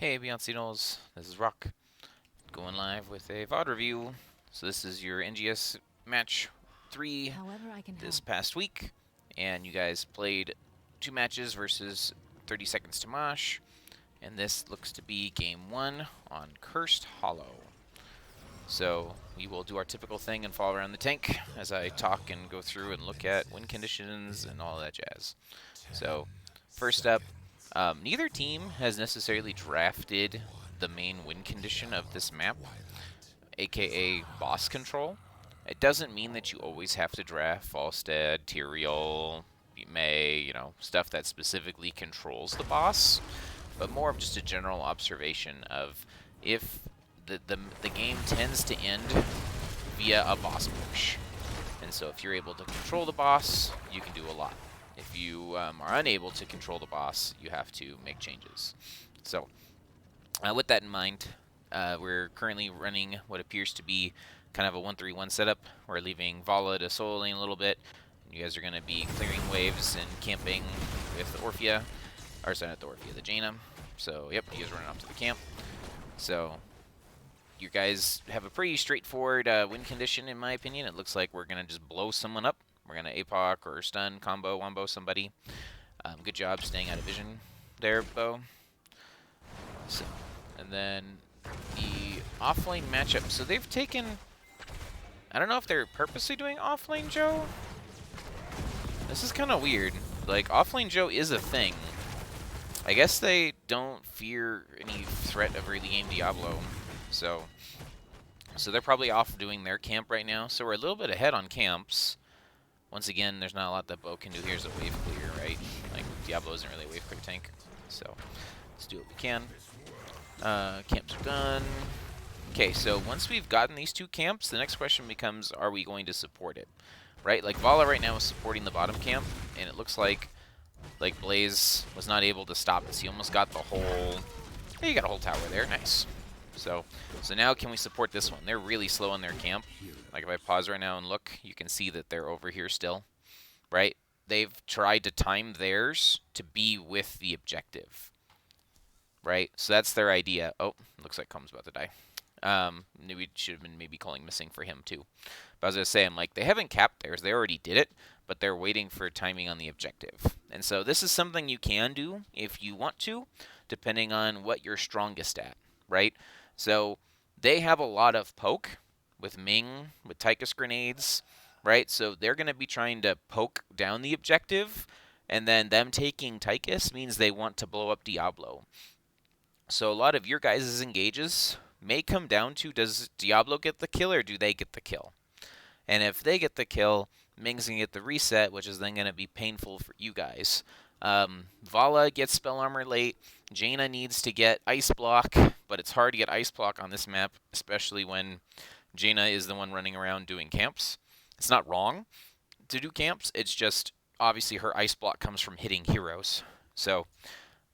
Hey Beyonce Gnolls, this is Rock, going live with a VOD review. So this is your NGS match 3 However I can this help. past week, and you guys played 2 matches versus 30 Seconds to Mosh, and this looks to be game 1 on Cursed Hollow. So we will do our typical thing and follow around the tank as I talk and go through and look at win conditions and all that jazz. So first up, neither team has necessarily drafted the main win condition of this map, aka boss control. It doesn't mean that you always have to draft Falstead, Tyrael, May, stuff that specifically controls the boss, but more of just a general observation of if the game tends to end via a boss push. And so if you're able to control the boss, you can do a lot. If you are unable to control the boss, you have to make changes. So with that in mind, we're currently running what appears to be kind of a 1-3-1 setup. We're leaving Vala to solo lane a little bit. You guys are going to be clearing waves and camping with Orphea. Or sorry, not the Orphea, the Jaina. So, yep, you guys are running off to the camp. So, you guys have a pretty straightforward win condition, in my opinion. It looks like we're going to just blow someone up. We're going to APOC or stun, combo, wombo somebody. Good job staying out of vision there, Bo. So, and then the offlane matchup. So they've taken... I don't know if they're purposely doing offlane Joe. This is kind of weird. Like, offlane Joe is a thing. I guess they don't fear any threat of early game Diablo. So they're probably off doing their camp right now. So we're a little bit ahead on camps. Once again, there's not a lot that Bo can do here as a wave clear, right? Like, Diablo isn't really a wave clear tank. So let's do what we can. Camps are done. Okay, so once we've gotten these 2 camps, the next question becomes, are we going to support it? Right? Like, Vala right now is supporting the bottom camp, and it looks like Blaze was not able to stop this. He almost got the whole... Hey, you got a whole tower there. Nice. So now can we support this one? They're really slow on their camp. Like, if I pause right now and look, you can see that they're over here still. Right? They've tried to time theirs to be with the objective. Right? So that's their idea. Oh, looks like Comb's about to die. We should have been maybe calling missing for him too. But as I was saying, like, they haven't capped theirs. They already did it, but they're waiting for timing on the objective. And so this is something you can do if you want to, depending on what you're strongest at, right? So they have a lot of poke with Ming, with Tychus grenades, right? So they're going to be trying to poke down the objective, and then them taking Tychus means they want to blow up Diablo. So a lot of your guys' engages may come down to, does Diablo get the kill or do they get the kill? And if they get the kill, Ming's going to get the reset, which is then going to be painful for you guys. Vala gets spell armor late. Jaina needs to get ice block, but it's hard to get ice block on this map, especially when Jaina is the one running around doing camps. It's not wrong to do camps, it's just obviously her ice block comes from hitting heroes. So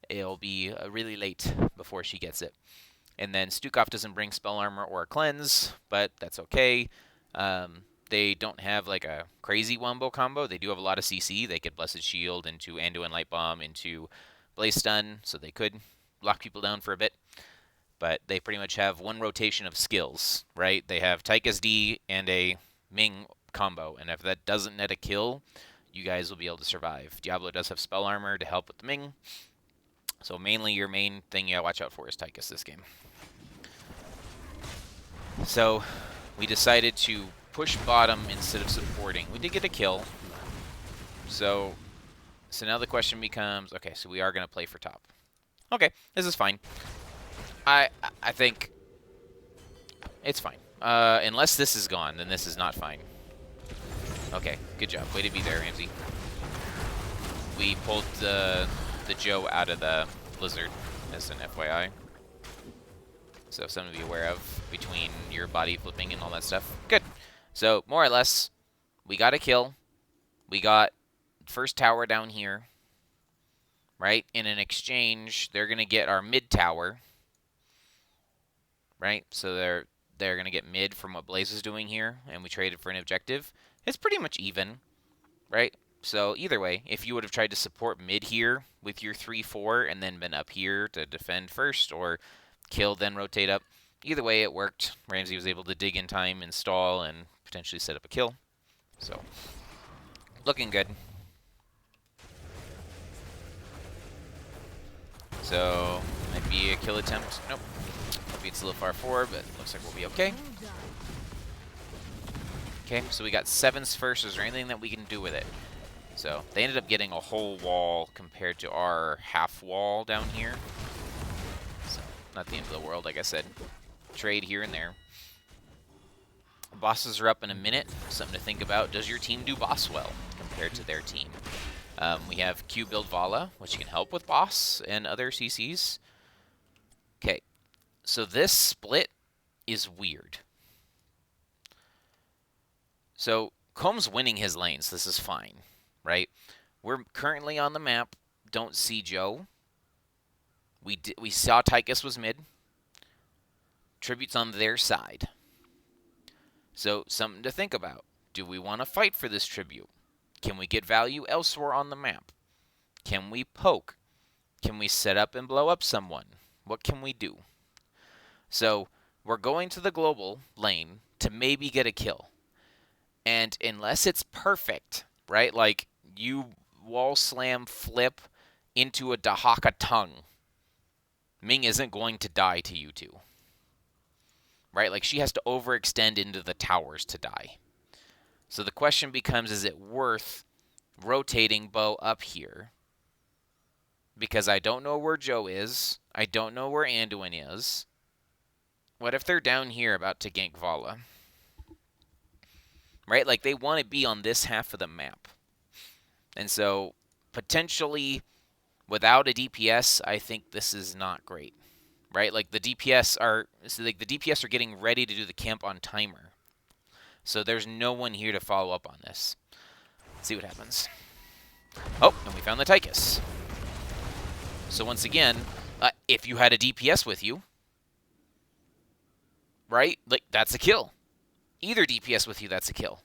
it'll be really late before she gets it. And then Stukov doesn't bring spell armor or a cleanse, but that's okay. They don't have like a crazy wombo combo. They do have a lot of CC. They get Blessed Shield into Anduin Light Bomb into Blaze Stun, so they could lock people down for a bit. But they pretty much have one rotation of skills, right? They have Tychus D and a Ming combo, and if that doesn't net a kill, you guys will be able to survive. Diablo does have spell armor to help with the Ming, so mainly your main thing you gotta watch out for is Tychus this game. So we decided to push bottom instead of supporting. We did get a kill. So now the question becomes, okay, so we are going to play for top. Okay, this is fine. I think it's fine. Unless this is gone, then this is not fine. Okay, good job. Way to be there, Ramsey. We pulled the Joe out of the blizzard, as an FYI. So something to be aware of between your body flipping and all that stuff. Good. So more or less, we got a kill. We got first tower down here, right? In an exchange, they're gonna get our mid tower, right? So they're gonna get mid from what Blaze is doing here, and we traded for an objective. It's pretty much even, right? So either way, if you would have tried to support mid here with your 3-4 and then been up here to defend first or kill, then rotate up, either way it worked. Ramsey was able to dig in time, install, and potentially set up a kill. So, looking good. So, might be a kill attempt. Nope. Maybe it's a little far forward, but looks like we'll be okay. Okay, so we got 7s first. Is there anything that we can do with it? So, they ended up getting a whole wall compared to our half wall down here. So, not the end of the world, like I said. Trade here and there. Bosses are up in a minute. Something to think about. Does your team do boss well compared to their team? We have Q build Vala, which can help with boss and other CCs. Okay, so this split is weird. So Combs winning his lanes. This is fine, right? We're currently on the map. Don't see Joe. We saw Tychus was mid. Tribute's on their side. So something to think about. Do we want to fight for this tribute? Can we get value elsewhere on the map? Can we poke? Can we set up and blow up someone? What can we do? So we're going to the global lane to maybe get a kill. And unless it's perfect, right? Like you wall slam flip into a Dahaka tongue, Ming isn't going to die to you two. Right? Like she has to overextend into the towers to die. So the question becomes, is it worth rotating Bo up here? Because I don't know where Joe is. I don't know where Anduin is. What if they're down here about to gank Vala? Right? Like they want to be on this half of the map. And so potentially without a DPS, I think this is not great. Right? Like the DPS are getting ready to do the camp on timer. So there's no one here to follow up on this. Let's see what happens. Oh, and we found the Tychus. So once again, if you had a DPS with you, right? Like that's a kill. Either DPS with you, that's a kill.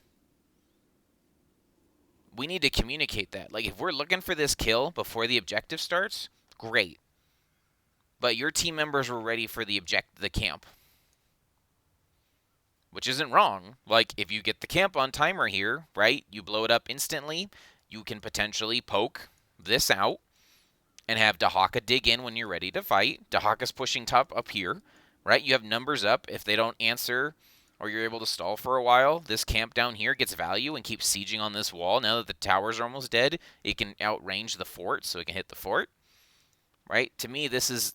We need to communicate that. Like if we're looking for this kill before the objective starts, great. But your team members were ready for the camp. Which isn't wrong. Like, if you get the camp on timer here, right, you blow it up instantly, you can potentially poke this out and have Dahaka dig in when you're ready to fight. Dahaka's pushing top up here, right? You have numbers up. If they don't answer or you're able to stall for a while, this camp down here gets value and keeps sieging on this wall. Now that the towers are almost dead, it can outrange the fort, so it can hit the fort. Right? To me, this is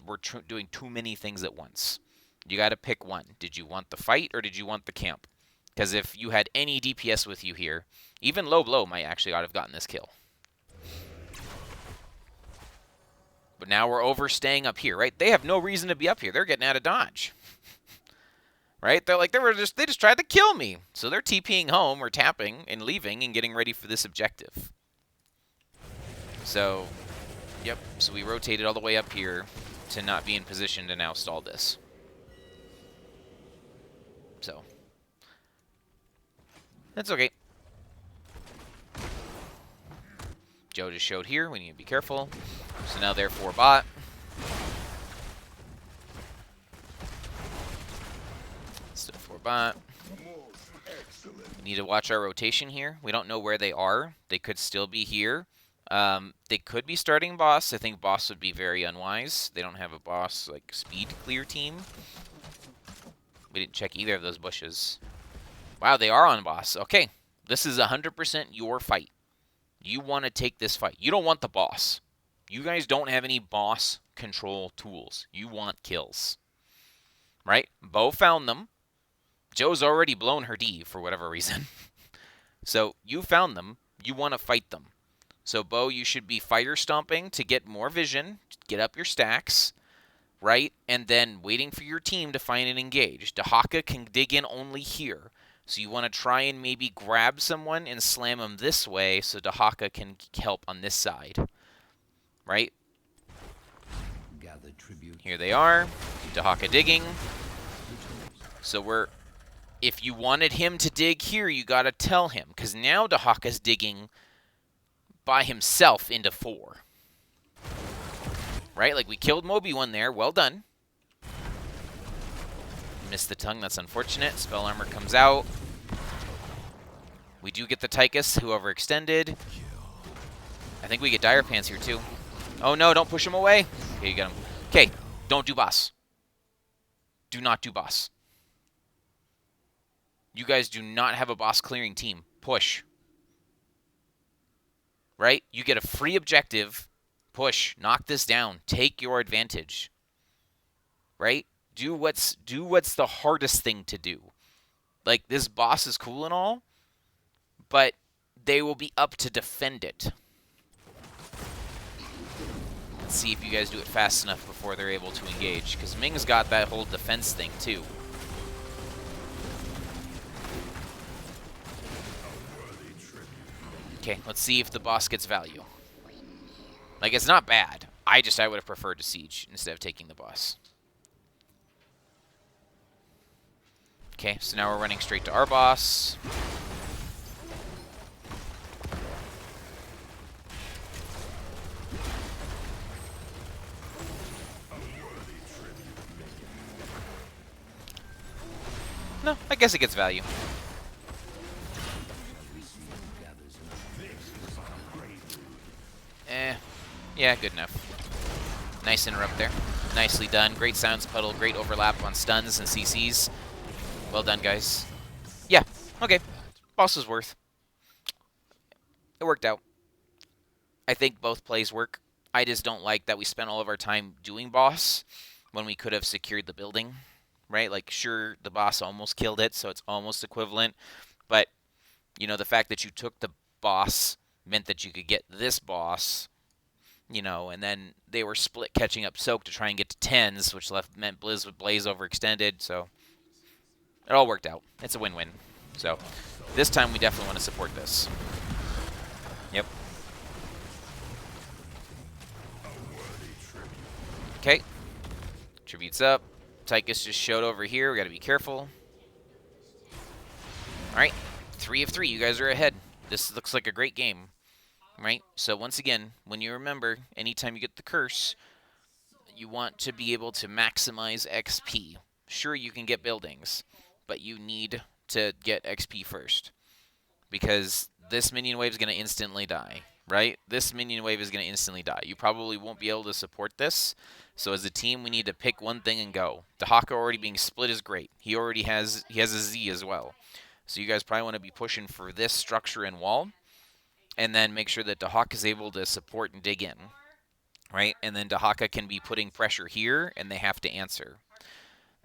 we're doing too many things at once. You got to pick one. Did you want the fight or did you want the camp? Because if you had any DPS with you here, even low blow might actually have gotten this kill. But now we're overstaying up here, right? They have no reason to be up here. They're getting out of dodge. Right? They're like, they just tried to kill me. So they're TPing home or tapping and leaving and getting ready for this objective. So, yep. So we rotated all the way up here to not be in position to now stall this. So, that's okay. Joe just showed here. We need to be careful. So now they're 4 bot. Still 4 bot. We need to watch our rotation here. We don't know where they are. They could still be here. They could be starting boss. I think boss would be very unwise. They don't have a boss, like, speed clear team. We didn't check either of those bushes. Wow, they are on boss. Okay, this is 100% your fight. You want to take this fight. You don't want the boss. You guys don't have any boss control tools. You want kills. Right? Bo found them. Joe's already blown her D for whatever reason. So you found them. You want to fight them. So Bo, you should be fire stomping to get more vision, get up your stacks. Right? And then waiting for your team to find and engage. Dahaka can dig in only here. So you want to try and maybe grab someone and slam them this way so Dahaka can help on this side. Right? Gather tribute. Here they are. Dahaka digging. So if you wanted him to dig here, you got to tell him. Because now Dahaka's digging by himself into 4. Right? Like, we killed Moby 1 there. Well done. Missed the tongue. That's unfortunate. Spell Armor comes out. We do get the Tychus, who overextended. I think we get Dire Pants here, too. Oh, no. Don't push him away. Okay, you got him. Okay. Don't do boss. Do not do boss. You guys do not have a boss clearing team. Push. Right? You get a free objective. Push. Knock this down. Take your advantage. Right? Do what's the hardest thing to do. Like, this boss is cool and all, but they will be up to defend it. Let's see if you guys do it fast enough before they're able to engage, because Ming's got that whole defense thing too. Okay, let's see if the boss gets value. Like, it's not bad. I would have preferred to siege instead of taking the boss. Okay, so now we're running straight to our boss. No, I guess it gets value. Yeah, good enough. Nice interrupt there. Nicely done. Great silence puddle. Great overlap on stuns and CCs. Well done, guys. Yeah, okay. Boss was worth. It worked out. I think both plays work. I just don't like that we spent all of our time doing boss when we could have secured the building, right? Like, sure, the boss almost killed it, so it's almost equivalent. But, you know, the fact that you took the boss meant that you could get this boss, you know, and then they were split catching up Soak to try and get to 10s, which meant Blaze overextended, so it all worked out. It's a win-win. So this time we definitely want to support this. Yep. Okay. Tribute's up. Tychus just showed over here. We got to be careful. All right. 3 of 3. You guys are ahead. This looks like a great game. Right? So once again, when you remember, anytime you get the curse, you want to be able to maximize XP. Sure, you can get buildings, but you need to get XP first, because this minion wave is going to instantly die, right? This minion wave is going to instantly die. You probably won't be able to support this, so as a team, we need to pick one thing and go. Dahaka already being split is great. He has a Z as well, so you guys probably want to be pushing for this structure and wall, and then make sure that Dahaka is able to support and dig in, right? And then Dahaka can be putting pressure here, and they have to answer.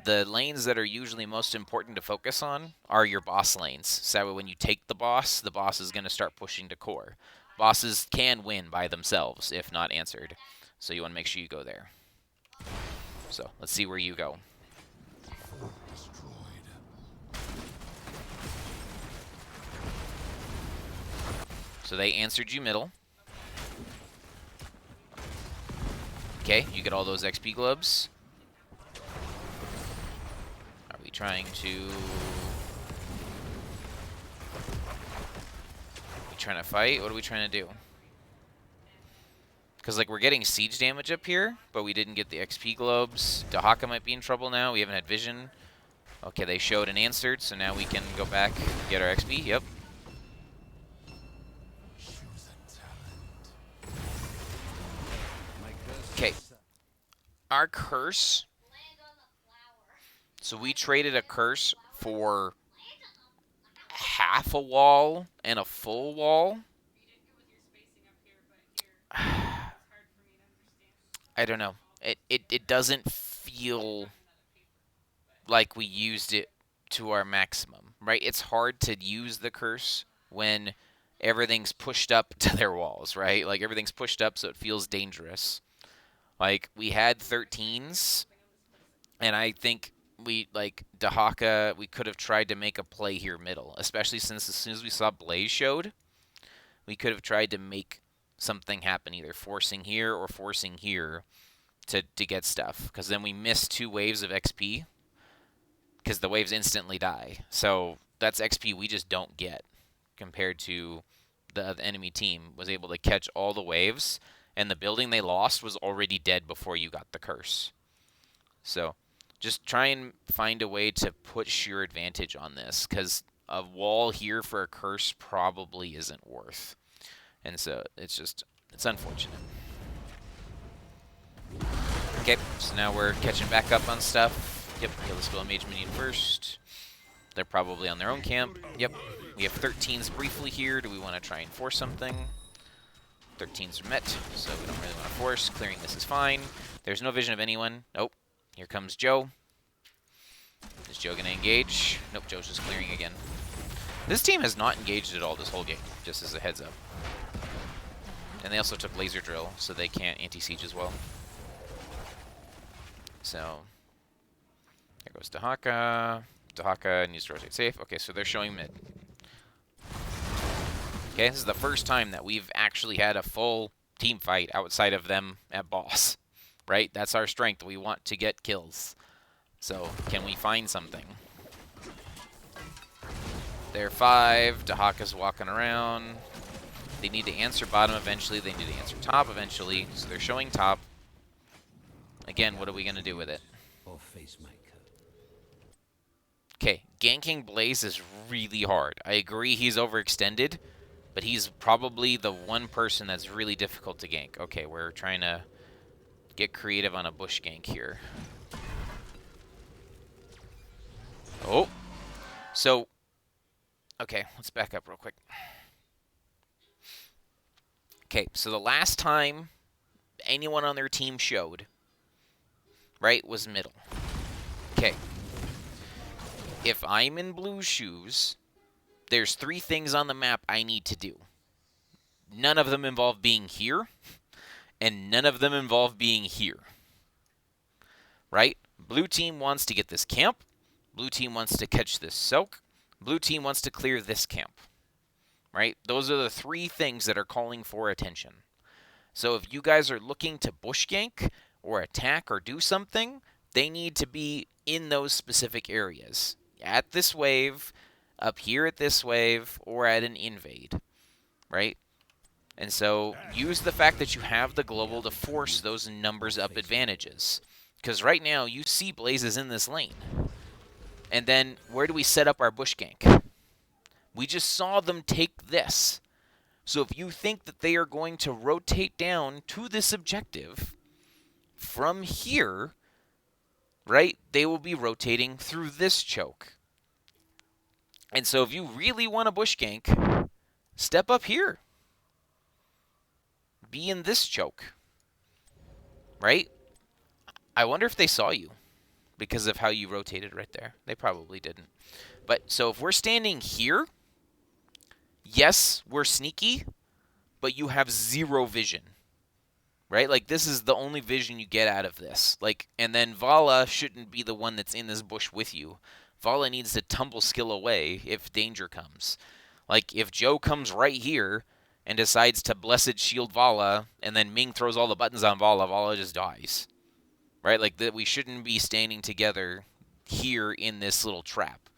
The lanes that are usually most important to focus on are your boss lanes. So when you take the boss is going to start pushing to core. Bosses can win by themselves if not answered. So you want to make sure you go there. So let's see where you go. So they answered you middle. Okay, you get all those XP globes. Are we trying to... fight? What are we trying to do? Because, like, we're getting siege damage up here, but we didn't get the XP globes. Dahaka might be in trouble now. We haven't had vision. Okay, they showed and answered, so now we can go back and get our XP. Yep. Okay. Our curse. So we traded a curse for half a wall and a full wall. I don't know. It doesn't feel like we used it to our maximum, right? It's hard to use the curse when everything's pushed up to their walls, right? Like, everything's pushed up, so it feels dangerous. Like, we had 13s, and I think Dahaka, we could have tried to make a play here middle, especially since as soon as we saw Blaze showed, we could have tried to make something happen, either forcing here or forcing here to get stuff, because then we miss 2 waves of XP, because the waves instantly die. So that's XP we just don't get compared to, the enemy team was able to catch all the waves, and the building they lost was already dead before you got the curse. So just try and find a way to push your advantage on this, because a wall here for a curse probably isn't worth. And so it's unfortunate. Okay, so now we're catching back up on stuff. Yep, kill the Spell Mage minion first. They're probably on their own camp. Yep, we have 13s briefly here. Do we want to try and force something? 13s are met, so we don't really want to force. Clearing this is fine. There's no vision of anyone. Nope. Here comes Joe. Is Joe going to engage? Nope, Joe's just clearing again. This team has not engaged at all this whole game, just as a heads up. And they also took Laser Drill, so they can't anti-siege as well. So, there goes Dahaka. Dahaka needs to rotate safe. Okay, so they're showing mid. Okay, this is the first time that we've actually had a full team fight outside of them at boss. Right? That's our strength. We want to get kills. So, can we find something? They're 5. Dahaka's walking around. They need to answer bottom eventually. They need to answer top eventually. So they're showing top. Again, what are we going to do with it? Okay, ganking Blaze is really hard. I agree he's overextended, but he's probably the one person that's really difficult to gank. Okay, we're trying to get creative on a bush gank here. Oh! So, okay, let's back up real quick. Okay, so the last time anyone on their team showed, right, was middle. Okay. If I'm in blue shoes, there's 3 things on the map I need to do. None of them involve being here, and none of them involve being here. Right? Blue team wants to get this camp. Blue team wants to catch this soak. Blue team wants to clear this camp. Right? Those are the 3 things that are calling for attention. So if you guys are looking to bush gank or attack or do something, they need to be in those specific areas. At this wave, up here at this wave, or at an invade. Right? And so use the fact that you have the global to force those numbers up advantages. Because right now, you see Blazes in this lane. And then, where do we set up our bush gank? We just saw them take this. So if you think that they are going to rotate down to this objective from here, right, they will be rotating through this choke. And so if you really want a bush gank, step up here. Be in this choke. Right? I wonder if they saw you because of how you rotated right there. They probably didn't. But so if we're standing here, yes, we're sneaky, but you have 0 vision. Right? Like, this is the only vision you get out of this. Like, and then Vala shouldn't be the one that's in this bush with you. Vala needs to tumble skill away if danger comes. Like, if Joe comes right here and decides to Blessed Shield Vala, and then Ming throws all the buttons on Vala, Vala just dies. Right? Like, that we shouldn't be standing together here in this little trap.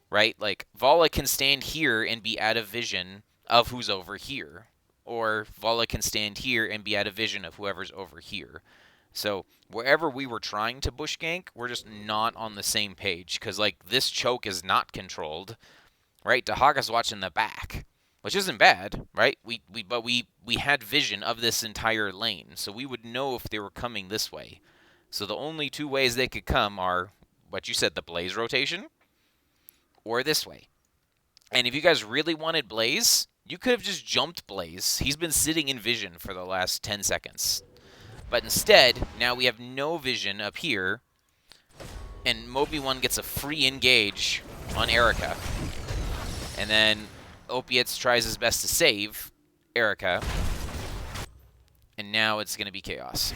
Right? Like, Vala can stand here and be out of vision of who's over here. Or Vala can stand here and be out of vision of whoever's over here. So, wherever we were trying to bush gank, we're just not on the same page. Because, like, this choke is not controlled. Right? Dahaka's watching the back. Which isn't bad, right? But we had vision of this entire lane, so we would know if they were coming this way. So the only 2 ways they could come are what you said, the Blaze rotation, or this way. And if you guys really wanted Blaze, you could have just jumped Blaze. He's been sitting in vision for the last 10 seconds. But instead, now we have no vision up here, and Moby1 gets a free engage on Erica. And then Opiates tries his best to save Erica. And now it's going to be chaos.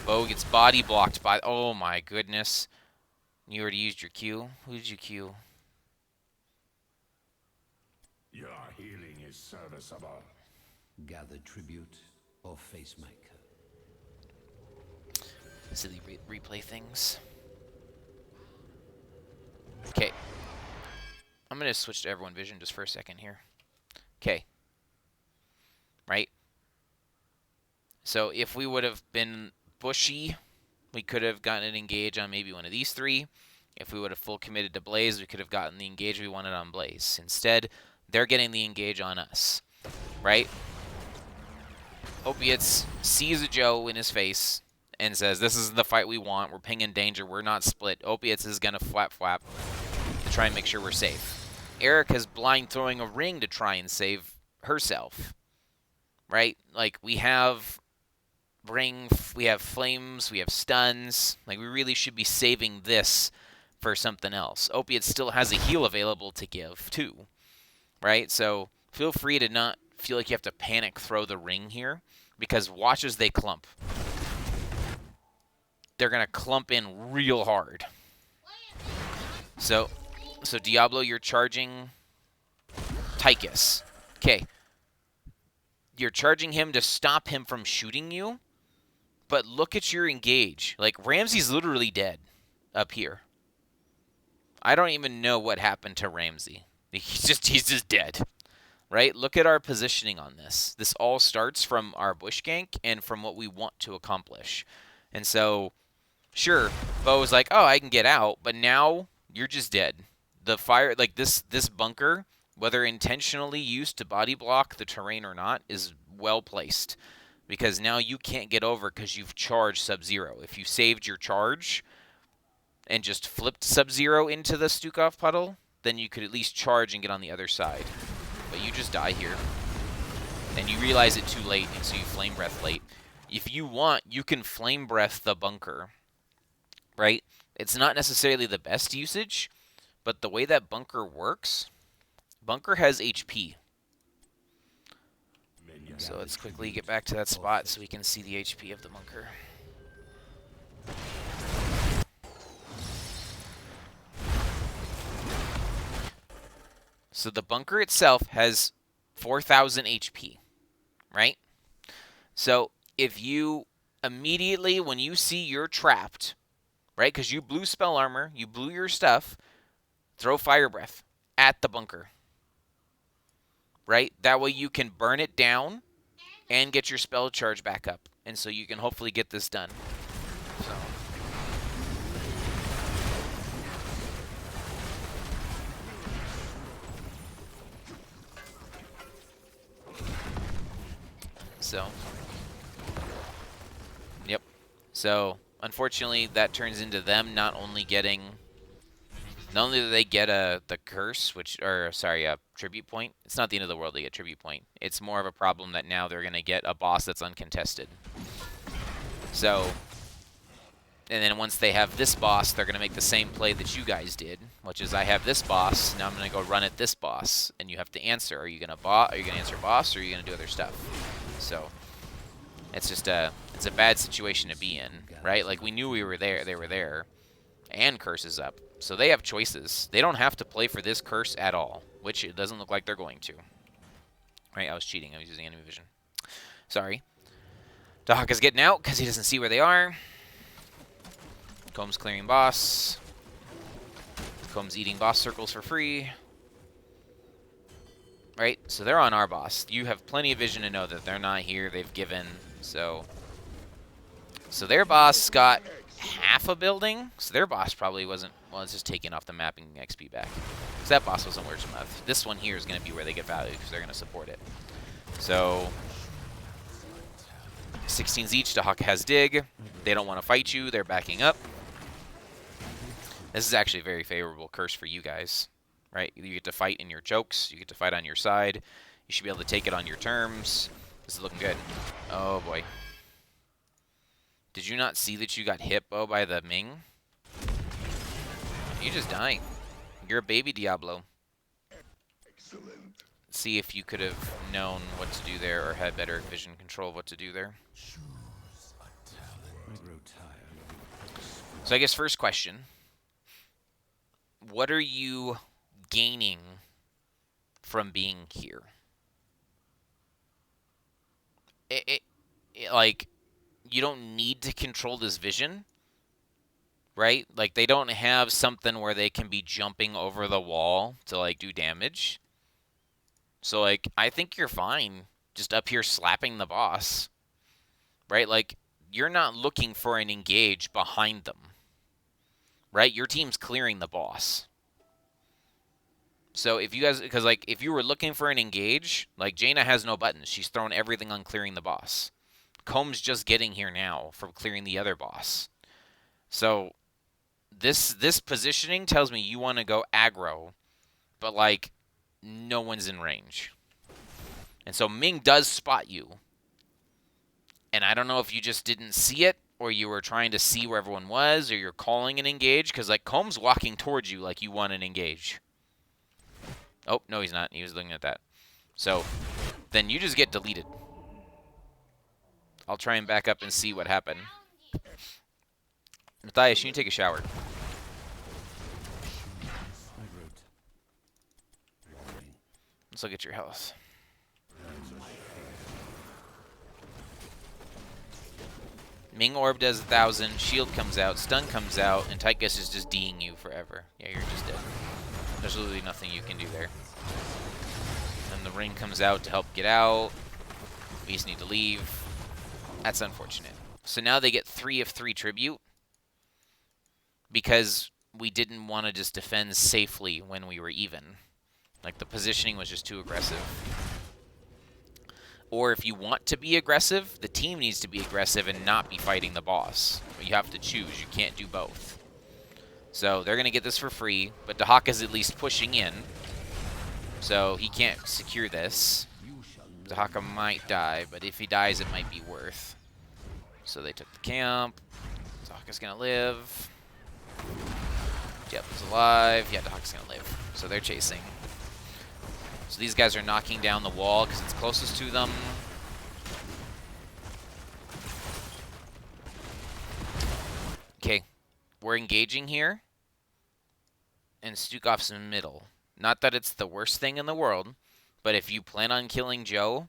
Bo gets body blocked by... Oh my goodness. You already used your Q? Who did you Q? Your healing is serviceable. Gather tribute or face maker. Silly replay things. Okay. I'm going to switch to everyone vision just for a second here. Okay. Right? So if we would have been bushy, we could have gotten an engage on maybe one of these three. If we would have full committed to Blaze, we could have gotten the engage we wanted on Blaze. Instead, they're getting the engage on us. Right? Opiates sees a Joe in his face and says, this is the fight we want. We're pinging danger. We're not split. Opiates is going to flap to try and make sure we're safe. Erica's blind throwing a ring to try and save herself. Right? Like, we have ring, we have flames, we have stuns. Like, we really should be saving this for something else. Opiate still has a heal available to give, too. Right? So, feel free to not feel like you have to panic throw the ring here, because watch as they clump. They're going to clump in real hard. So Diablo, you're charging Tychus. Okay. You're charging him to stop him from shooting you, but look at your engage. Like, Ramsey's literally dead up here. I don't even know what happened to Ramsey. He's just dead. Right? Look at our positioning on this. This all starts from our bush gank and from what we want to accomplish. And so, sure, Bo's like, oh, I can get out, but now you're just dead. The fire, like this bunker, whether intentionally used to body block the terrain or not, is well placed. Because now you can't get over because you've charged Sub-Zero. If you saved your charge and just flipped Sub-Zero into the Stukov puddle, then you could at least charge and get on the other side. But you just die here. And you realize it too late, and so you Flame Breath late. If you want, you can Flame Breath the bunker. Right? It's not necessarily the best usage, but the way that bunker works, bunker has HP. So let's quickly get back to that spot so we can see the HP of the bunker. So the bunker itself has 4,000 HP, right? So if you immediately, when you see you're trapped, right, because you blew spell armor, you blew your stuff, throw Fire Breath at the bunker, right? That way you can burn it down and get your spell charge back up, and so you can hopefully get this done. So, yep. So, unfortunately, that turns into them not only getting, not only do they get the curse, a tribute point. It's not the end of the world to get tribute point. It's more of a problem that now they're going to get a boss that's uncontested. So, and then once they have this boss, they're going to make the same play that you guys did, which is I have this boss, now I'm going to go run at this boss, and you have to answer. Are you going to answer boss, or are you going to do other stuff? So, it's just it's a bad situation to be in, right? Like, we knew we were there, they were there, and curse is up. So they have choices. They don't have to play for this curse at all, which it doesn't look like they're going to. Right, I was cheating. I was using enemy vision. Sorry. Dahaka's getting out because he doesn't see where they are. Combs clearing boss. Combs eating boss circles for free. Right, so they're on our boss. You have plenty of vision to know that they're not here. They've given, so their boss got half a building. So their boss probably wasn't, well, it's just taking off the mapping XP back. So that boss wasn't worth enough. This one here is going to be where they get value because they're going to support it. So 16s each. Dahaka has dig. They don't want to fight you. They're backing up. This is actually a very favorable curse for you guys. Right? You get to fight in your chokes. You get to fight on your side. You should be able to take it on your terms. This is looking good. Oh, boy. Did you not see that you got hit, Bo, by the Ming? You just dying. You're a baby Diablo. Excellent. See if you could have known what to do there or had better vision control of what to do there. So I guess first question. What are you gaining from being here? Like, you don't need to control this vision, right? Like, they don't have something where they can be jumping over the wall to, like, do damage. So, like, I think you're fine just up here slapping the boss, right? Like, you're not looking for an engage behind them, right? Your team's clearing the boss. So if you guys, because like if you were looking for an engage, like Jaina has no buttons. She's thrown everything on clearing the boss. Comb's just getting here now from clearing the other boss. So this positioning tells me you want to go aggro, but like no one's in range. And so Ming does spot you. And I don't know if you just didn't see it or you were trying to see where everyone was or you're calling an engage because like Comb's walking towards you like you want an engage. Oh, no, he's not. He was looking at that. So then you just get deleted. I'll try and back up and see what happened. Matthias, you need to take a shower. Let's look at your health. Ming Orb does 1,000, shield comes out, stun comes out, and Tychus is just D'ing you forever. Yeah, you're just dead. There's literally nothing you can do there. And the ring comes out to help get out. We just need to leave. That's unfortunate. So now they get 3 of 3 tribute because we didn't want to just defend safely when we were even. Like, the positioning was just too aggressive. Or if you want to be aggressive, the team needs to be aggressive and not be fighting the boss. But you have to choose. You can't do both. So they're going to get this for free, but Dahak is at least pushing in. So he can't secure this. Dahaka might die, but if he dies, it might be worth. So they took the camp. Dahaka's going to live. Yep, he's alive. Yeah, Dahaka's going to live. So they're chasing. So these guys are knocking down the wall because it's closest to them. Okay, we're engaging here. And Stukov's in the middle. Not that it's the worst thing in the world, but if you plan on killing Joe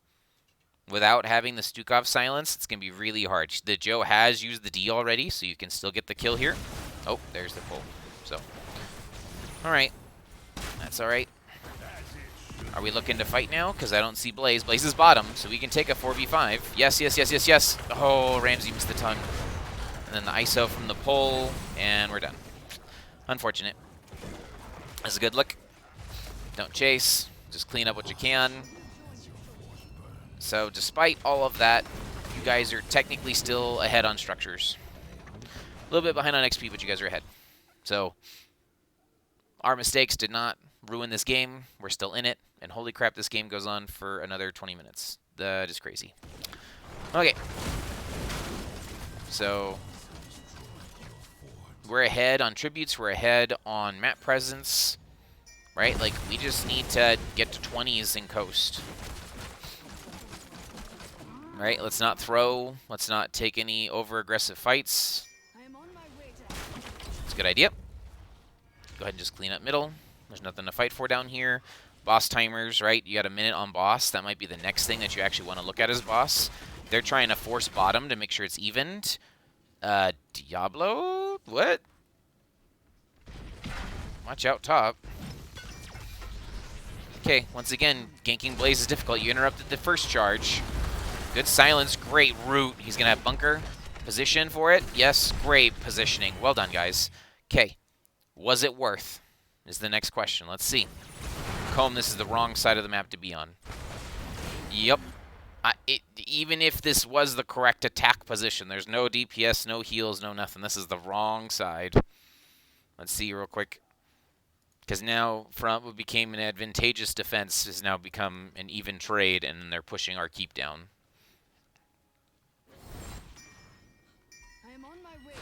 without having the Stukov silence, it's going to be really hard. The Joe has used the D already, so you can still get the kill here. Oh, there's the pull. So, alright. That's alright. Are we looking to fight now? Because I don't see Blaze. Blaze is bottom, so we can take a 4v5. Yes, yes, yes, yes, yes. Oh, Ramsey missed the tongue. And then the ISO from the pull, and we're done. Unfortunate. That's a good look. Don't chase. Just clean up what you can. So despite all of that, you guys are technically still ahead on structures. A little bit behind on XP, but you guys are ahead. So our mistakes did not ruin this game. We're still in it. And holy crap, this game goes on for another 20 minutes. That is crazy. Okay. So we're ahead on tributes. We're ahead on map presence. Right? Like, we just need to get to 20s in coast. Right? Let's not throw. Let's not take any over-aggressive fights. It's a good idea. Go ahead and just clean up middle. There's nothing to fight for down here. Boss timers, right? You got a minute on boss. That might be the next thing that you actually want to look at as boss. They're trying to force bottom to make sure it's evened. Diablo? What? Watch out top. Okay, once again, ganking Blaze is difficult. You interrupted the first charge. Good silence, great root. He's going to have bunker. Position for it. Yes, great positioning. Well done, guys. Okay, was it worth? Is the next question. Let's see. Comb, this is the wrong side of the map to be on. Yep. Even if this was the correct attack position, there's no DPS, no heals, no nothing. This is the wrong side. Let's see real quick. Because now, from what became an advantageous defense has now become an even trade, and they're pushing our keep down. I am on my way.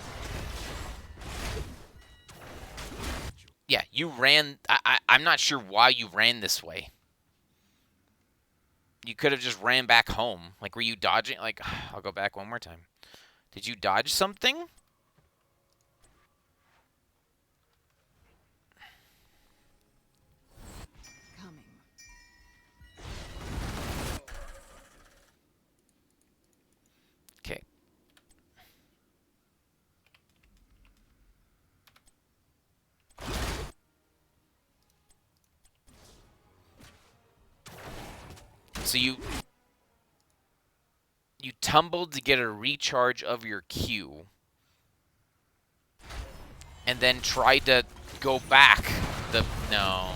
Yeah, you ran... I'm not sure why you ran this way. You could have just ran back home. Like, were you dodging? Like, I'll go back one more time. Did you dodge something? Okay. So you tumbled to get a recharge of your Q, and then tried to go back. No.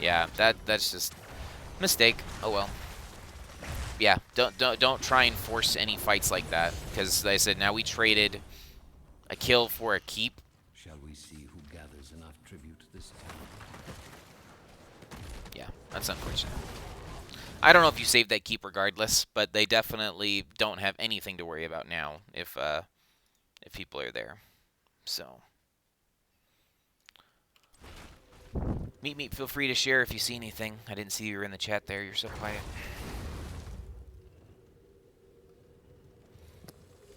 Yeah, that's just mistake. Oh well. Yeah, don't try and force any fights like that, because like I said, now we traded a kill for a keep. Shall we see who gathers enough tribute this time? Yeah, that's unfortunate. I don't know if you saved that keep regardless, but they definitely don't have anything to worry about now if people are there. So, Meet, feel free to share if you see anything. I didn't see you were in the chat there. You're so quiet.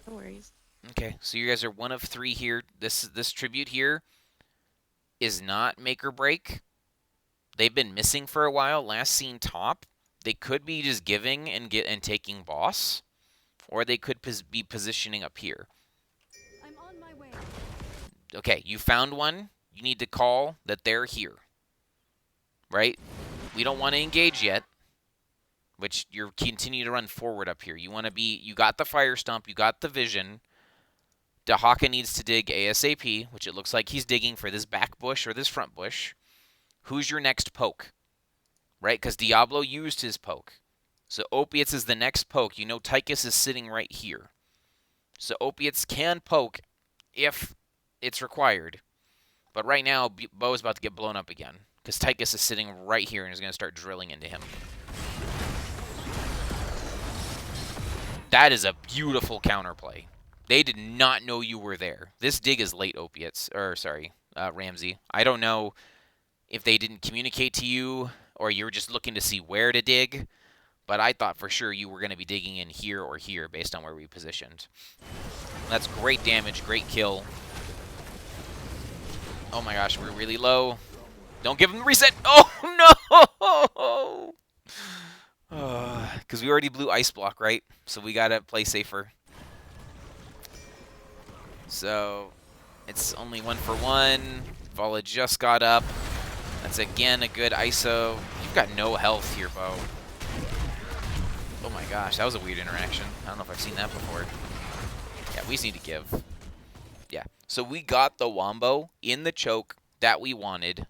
No worries. Okay, so you guys are one of 3 here. This tribute here is not make or break. They've been missing for a while. Last seen top. They could be just giving and taking boss, or they could be positioning up here. I'm on my way. Okay, you found one. You need to call that they're here. Right? We don't want to engage yet, which you're continue to run forward up here. You want to be, you got the fire stomp, you got the vision. Dahaka needs to dig ASAP, which it looks like he's digging for this back bush or this front bush. Who's your next poke? Right? Because Diablo used his poke. So Opiates is the next poke. You know Tychus is sitting right here. So Opiates can poke if it's required. But right now, Bo is about to get blown up again, because Tychus is sitting right here and is going to start drilling into him. That is a beautiful counterplay. They did not know you were there. This dig is late, Opiates. Or, sorry, Ramsey. I don't know if they didn't communicate to you or you were just looking to see where to dig, but I thought for sure you were going to be digging in here or here based on where we positioned. That's great damage, great kill. Oh my gosh, we're really low. Don't give him the reset. Oh, no! Because we already blew Ice Block, right? So we got to play safer. So it's only 1 for 1. Vala just got up. That's again a good ISO. You've got no health here, Bo. Oh my gosh, that was a weird interaction. I don't know if I've seen that before. Yeah, we just need to give. Yeah, so we got the Wombo in the choke that we wanted,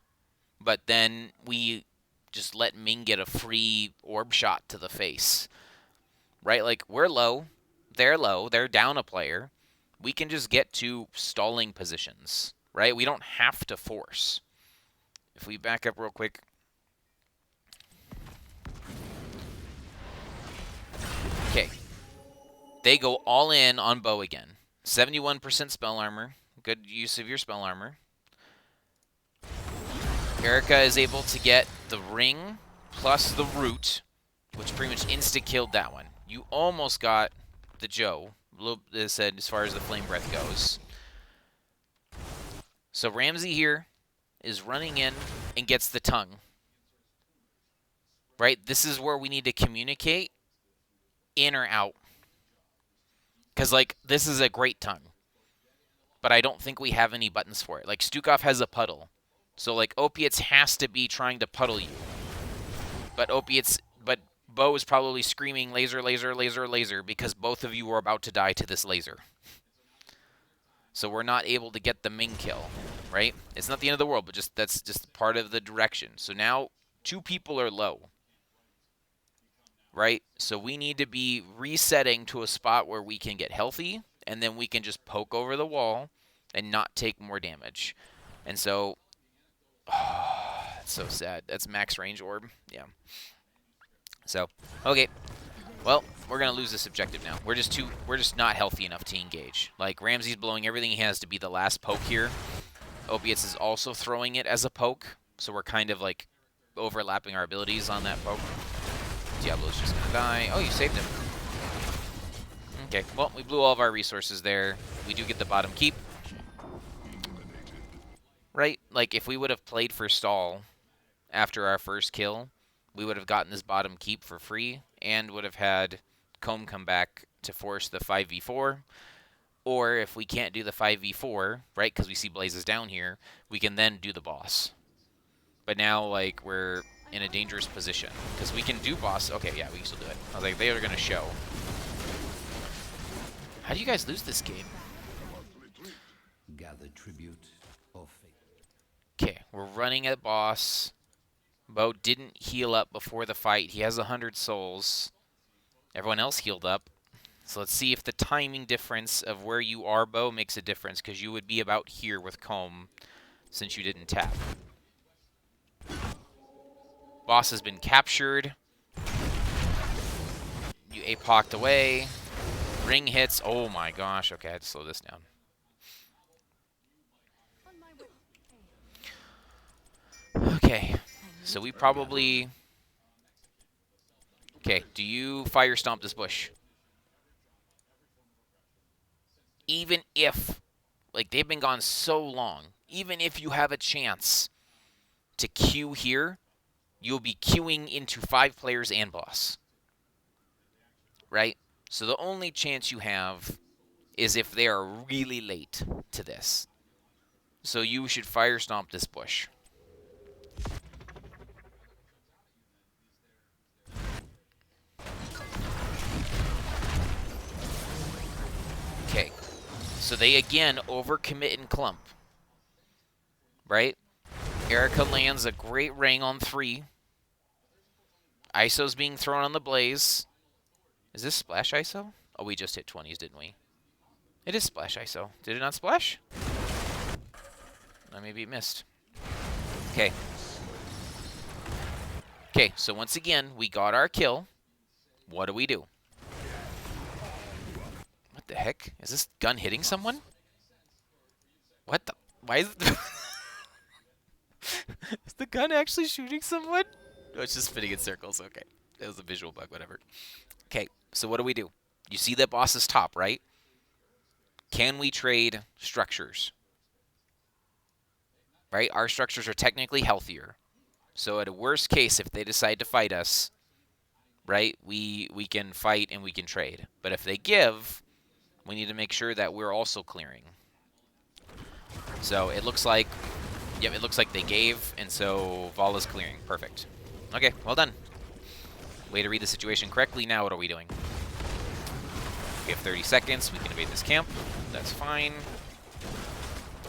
but then we just let Ming get a free orb shot to the face. Right? Like, we're low. They're down a player. We can just get to stalling positions, right? We don't have to force. If we back up real quick. Okay. They go all in on Bo again. 71% spell armor. Good use of your spell armor. Erica is able to get the ring plus the root, which pretty much insta-killed that one. You almost got the Joe, said as far as the flame breath goes. So Ramsey here is running in and gets the tongue. Right? This is where we need to communicate in or out. Because, like, this is a great tongue. But I don't think we have any buttons for it. Like, Stukov has a puddle. So, like, Opiates has to be trying to puddle you. But Bo is probably screaming laser, laser, laser, laser, because both of you are about to die to this laser. So we're not able to get the Ming kill, right? It's not the end of the world, but that's just part of the direction. So now 2 people are low, right? So we need to be resetting to a spot where we can get healthy, and then we can just poke over the wall and not take more damage. And so, that's so sad. That's max range orb. Yeah. So, okay. Well, we're gonna lose this objective now. We're just not healthy enough to engage. Like, Ramsey's blowing everything he has to be the last poke here. Opiates is also throwing it as a poke, so we're kind of like overlapping our abilities on that poke. Diablo's just gonna die. Oh, you saved him. Okay, well, we blew all of our resources there. We do get the bottom keep. Right? Like, if we would have played for stall after our first kill, we would have gotten this bottom keep for free and would have had Comb come back to force the 5v4. Or if we can't do the 5v4, right, because we see Blazes down here, we can then do the boss. But now, like, we're in a dangerous position. Because we can do boss. Okay, yeah, we can still do it. I was like, they are going to show. How do you guys lose this game? Gather tribute or fate. Okay, we're running at boss. Bo didn't heal up before the fight. He has 100 souls. Everyone else healed up. So let's see if the timing difference of where you are, Bo, makes a difference, because you would be about here with Comb since you didn't tap. Boss has been captured. You apoc'd away. Ring hits. Oh my gosh. Okay, I had to slow this down. On my way. Okay, so we probably... Okay, do you fire stomp this bush? Even if, like, they've been gone so long, even if you have a chance to queue here, you'll be queuing into 5 players and boss. Right? So the only chance you have is if they are really late to this. So you should fire stomp this bush. Okay. So they again overcommit and clump. Right? Erica lands a great ring on 3. ISO's being thrown on the blaze. Is this splash ISO? Oh, we just hit 20s, didn't we? It is splash ISO. Did it not splash? Maybe it missed. Okay. Okay, so once again, we got our kill. What do we do? What the heck? Is this gun hitting someone? What the? Why is it? Is the gun actually shooting someone? Oh, it's just spinning in circles. Okay. That was a visual bug, whatever. Okay, so what do? You see that boss is top, right? Can we trade structures? Right? Our structures are technically healthier. So at a worst case, if they decide to fight us, right, we can fight and we can trade. But if they give, we need to make sure that we're also clearing. So it looks like, yep, it looks like they gave, and so Vala's clearing. Perfect. Okay, well done. Way to read the situation correctly. Now what are we doing? We have 30 seconds. We can invade this camp. That's fine.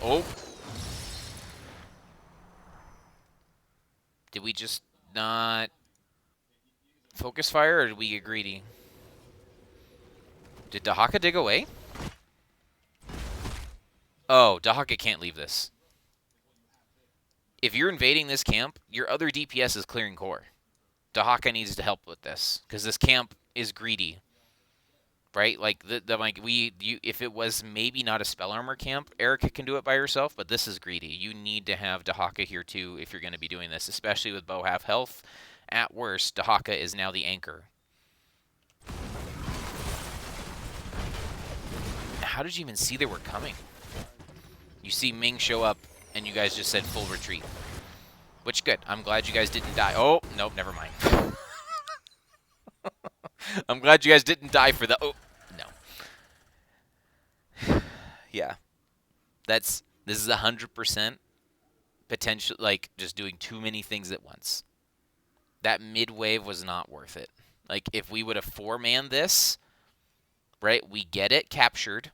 Oh. Did we just not focus fire, or did we get greedy? Did Dahaka dig away? Oh, Dahaka can't leave this. If you're invading this camp, your other DPS is clearing core. Dahaka needs to help with this, because this camp is greedy. Right? Like, if it was maybe not a spell armor camp, Erica can do it by herself, but this is greedy. You need to have Dahaka here too if you're going to be doing this, especially with Bo half health. At worst, Dahaka is now the anchor. How did you even see they were coming? You see Ming show up, and you guys just said full retreat. Which, good. I'm glad you guys didn't die. Oh, nope, never mind. I'm glad you guys didn't die for the... Oh, no. Yeah. This is 100% potential, like, just doing too many things at once. That mid-wave was not worth it. Like, if we would have 4-manned this, right, we get it captured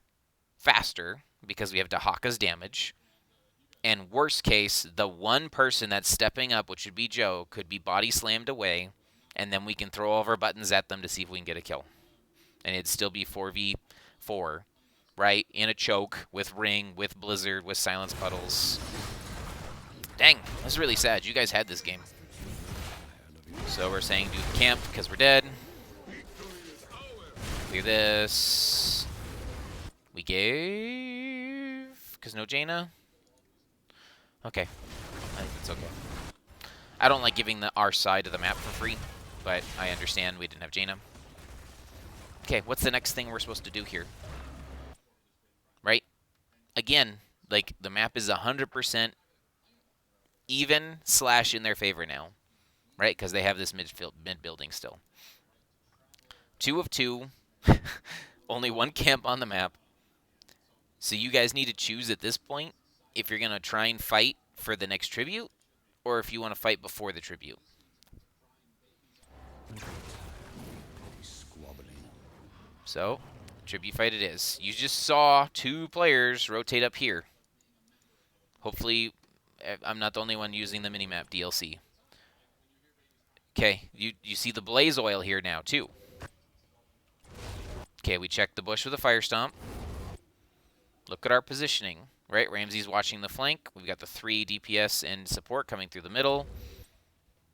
faster because we have Dahaka's damage. And worst case, the one person that's stepping up, which would be Joe, could be body slammed away, and then we can throw all of our buttons at them to see if we can get a kill. And it'd still be 4v4, right? In a choke, with Ring, with Blizzard, with Silence Puddles. Dang, that's really sad. You guys had this game. So we're saying do the camp because we're dead. Clear this. We gave... because no Jaina? Okay. I think it's okay. I don't like giving our side of the map for free, but I understand we didn't have Jaina. Okay, what's the next thing we're supposed to do here? Right? Again, like, the map is 100% even / in their favor now. Right? Because they have this mid-building still. 2 of 2. Only 1 camp on the map. So you guys need to choose at this point if you're going to try and fight for the next tribute, or if you want to fight before the tribute. Squabbling. So, tribute fight it is. You just saw 2 players rotate up here. Hopefully, I'm not the only one using the minimap DLC. Okay, you see the blaze oil here now, too. Okay, we checked the bush with a fire stomp. Look at our positioning, right? Ramsey's watching the flank. We've got the 3 DPS and support coming through the middle.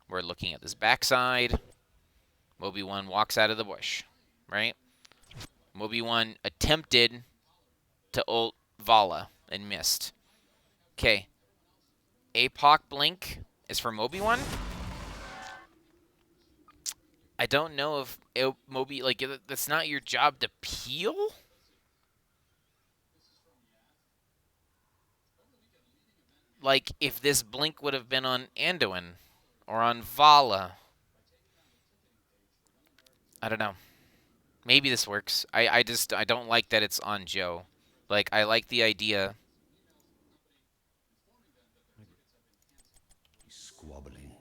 We're looking at this backside. Moby1 walks out of the bush, right? Moby1 attempted to ult Vala and missed. Okay. APOC blink is for Moby1. I don't know if Moby, like, that's not your job to peel? Like, if this blink would have been on Anduin or on Vala. I don't know. Maybe this works. I don't like that it's on Joe. Like, I like the idea. Squabbling.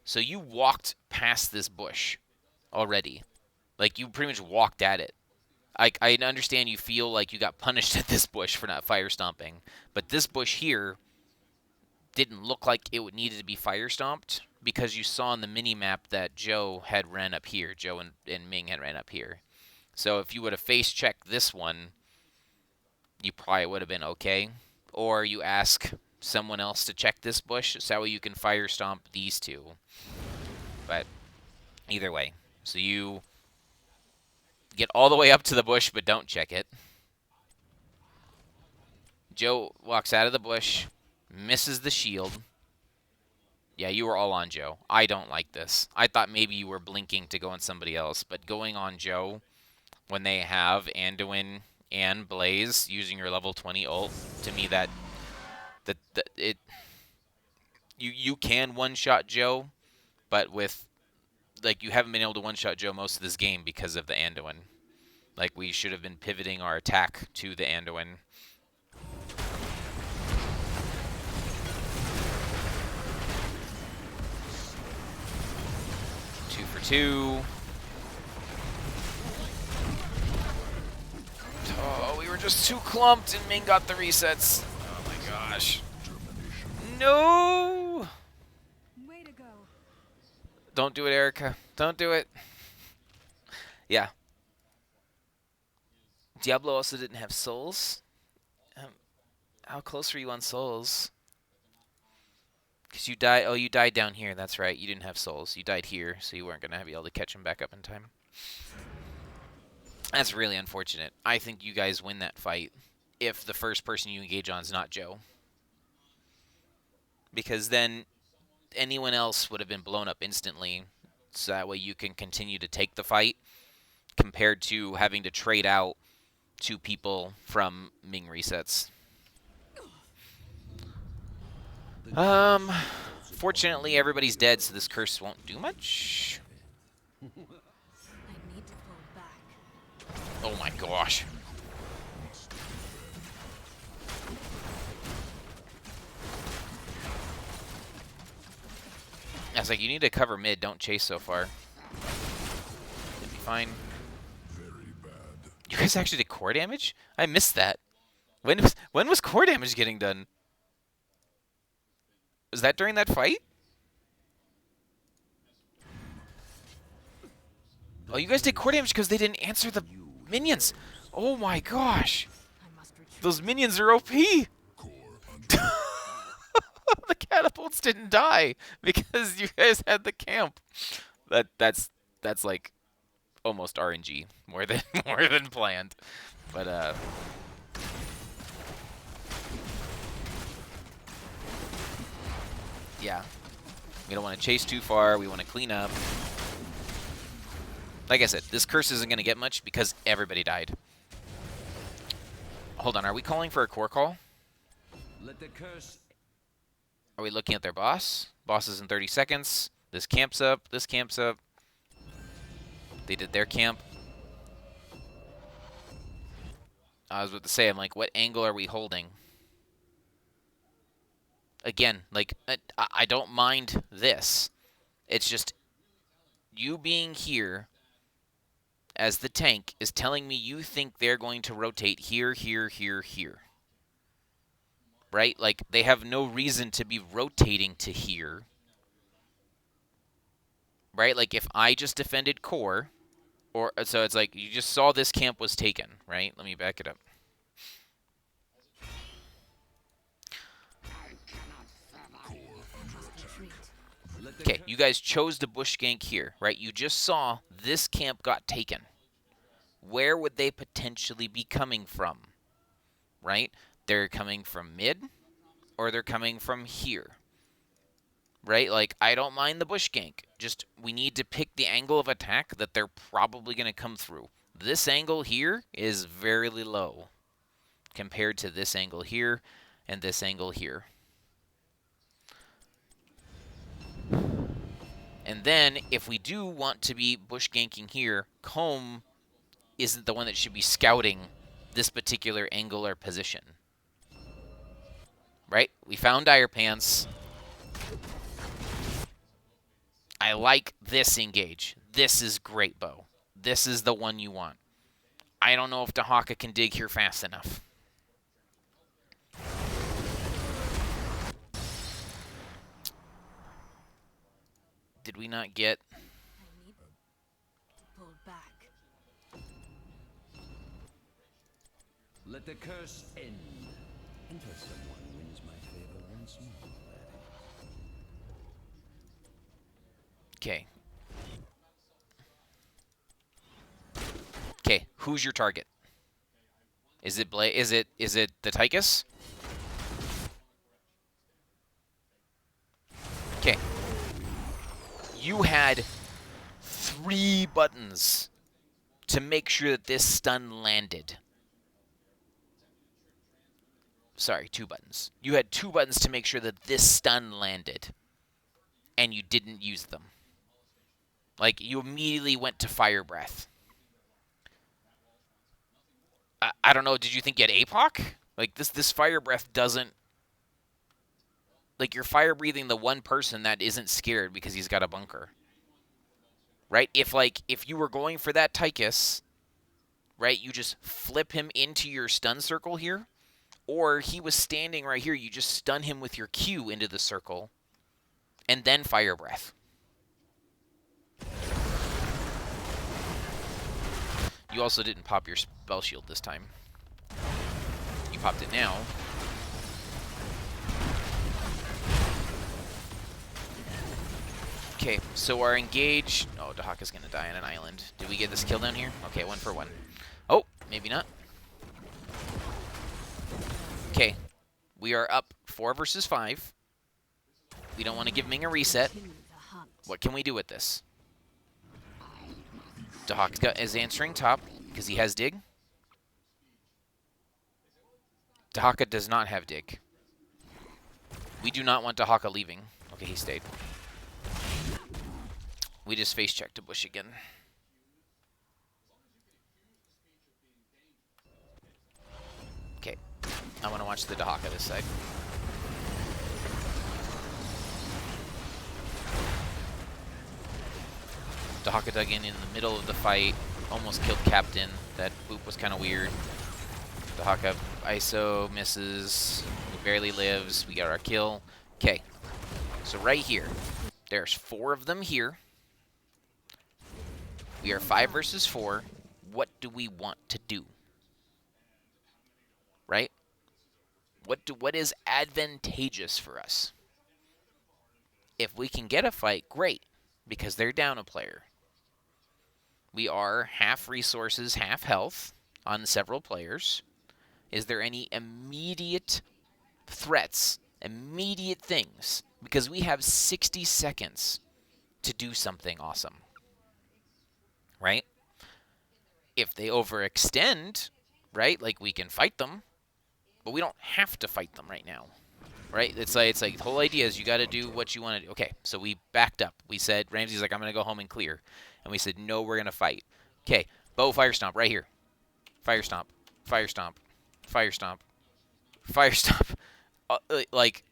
So you walked past this bush already. Like, you pretty much walked at it. I understand you feel like you got punished at this bush for not fire stomping, but this bush here didn't look like it needed to be fire stomped because you saw in the mini map that Joe had ran up here. Joe and Ming had ran up here. So if you would have face checked this one, you probably would have been okay. Or you ask someone else to check this bush so that way you can fire stomp these 2. But either way, so you get all the way up to the bush but don't check it. Joe walks out of the bush, misses the shield. Yeah, you were all on Joe. I don't like this. I thought maybe you were blinking to go on somebody else, but going on Joe when they have Anduin and Blaze using your level 20 ult, to me you can one-shot Joe, but with, like, you haven't been able to one-shot Joe most of this game because of the Anduin. Like, we should have been pivoting our attack to the Anduin. Two for 2. Oh, we were just too clumped and Ming got the resets. Oh my gosh. No! Way to go. Don't do it, Erica. Don't do it. Yeah. Diablo also didn't have souls. How close were you on souls? Because you died. Oh, you died down here. That's right. You didn't have souls. You died here, so you weren't going to be able to catch him back up in time. That's really unfortunate. I think you guys win that fight if the first person you engage on is not Joe. Because then anyone else would have been blown up instantly, so that way you can continue to take the fight, compared to having to trade out 2 people from Ming resets. Fortunately, everybody's dead, so this curse won't do much. I need to fall back. Oh my gosh. I was like, you need to cover mid, don't chase so far. It'll be fine. Very bad. You guys actually did core damage? I missed that. When was core damage getting done? Was that during that fight? Oh, you guys did core damage because they didn't answer the minions. Oh my gosh. I must retreat. Those minions are OP. Core under The catapults didn't die because you guys had the camp. That's like almost RNG more than planned. But yeah. We don't want to chase too far. We want to clean up. Like I said, this curse isn't going to get much because everybody died. Hold on, are we calling for a core call? Let the curse. Are we looking at their boss? Boss is in 30 seconds. This camp's up. This camp's up. They did their camp. I was about to say, I'm like, what angle are we holding? again, like, I don't mind this. It's just you being here as the tank is telling me you think they're going to rotate here, here, here, here. Right? Like, they have no reason to be rotating to here. Right? Like, if I just defended core, or so it's like you just saw this camp was taken, right? Let me back it up. Okay, you guys chose to bush gank here, right? You just saw this camp got taken. Where would they potentially be coming from, right? They're coming from mid, or they're coming from here, right? Like, I don't mind the bush gank. Just, we need to pick the angle of attack that they're probably going to come through. This angle here is very low compared to this angle here and this angle here. And then, if we do want to be bush ganking here, Comb isn't the one that should be scouting this particular angle or position. Right? We found Dire Pants. I like this engage. This is great, Bo. This is the one you want. I don't know if Dahaka can dig here fast enough. Did we not get... I need to pull back. Let the curse end. Until someone wins my favor once more, Okay. Okay, who's your target? Is it is it the Tychus? Okay. You had 3 buttons to make sure that this stun landed. Sorry, 2 buttons. You had 2 buttons to make sure that this stun landed, and you didn't use them. Like, you immediately went to Fire Breath. I don't know, did you think you had APOC? Like, this Fire Breath doesn't... Like, you're fire breathing the one person that isn't scared because he's got a bunker. Right? If you were going for that Tychus, right, you just flip him into your stun circle here, or he was standing right here, you just stun him with your Q into the circle, and then Fire Breath. You also didn't pop your spell shield this time. You popped it now. Okay, so our engage... Oh, Dahaka's going to die on an island. Did we get this kill down here? Okay, 1 for 1. Oh, maybe not. Okay, we are up 4 versus 5. We don't want to give Ming a reset. What can we do with this? Dahaka is answering top because he has dig. Dahaka does not have dig. We do not want Dahaka leaving. Okay, he stayed. We just face check to bush again. Okay, I want to watch the Dahaka this side. Dahaka dug in the middle of the fight, almost killed Captain. That boop was kind of weird. Dahaka ISO misses, barely lives. We got our kill. Okay, so right here, there's 4 of them here. We are 5 versus 4. What do we want to do? Right? What is advantageous for us? If we can get a fight, great, because they're down a player. We are half resources, half health on several players. Is there any immediate threats, immediate things? Because we have 60 seconds to do something awesome. Right? If they overextend, right, like, we can fight them, but we don't have to fight them right now. Right? It's like the whole idea is you got to do what you want to do. Okay, so we backed up. We said, Ramsey's like, I'm going to go home and clear. And we said, no, we're going to fight. Okay, Bo, Fire Stomp right here. Fire Stomp. Fire Stomp. Fire Stomp. Fire Stomp. Like,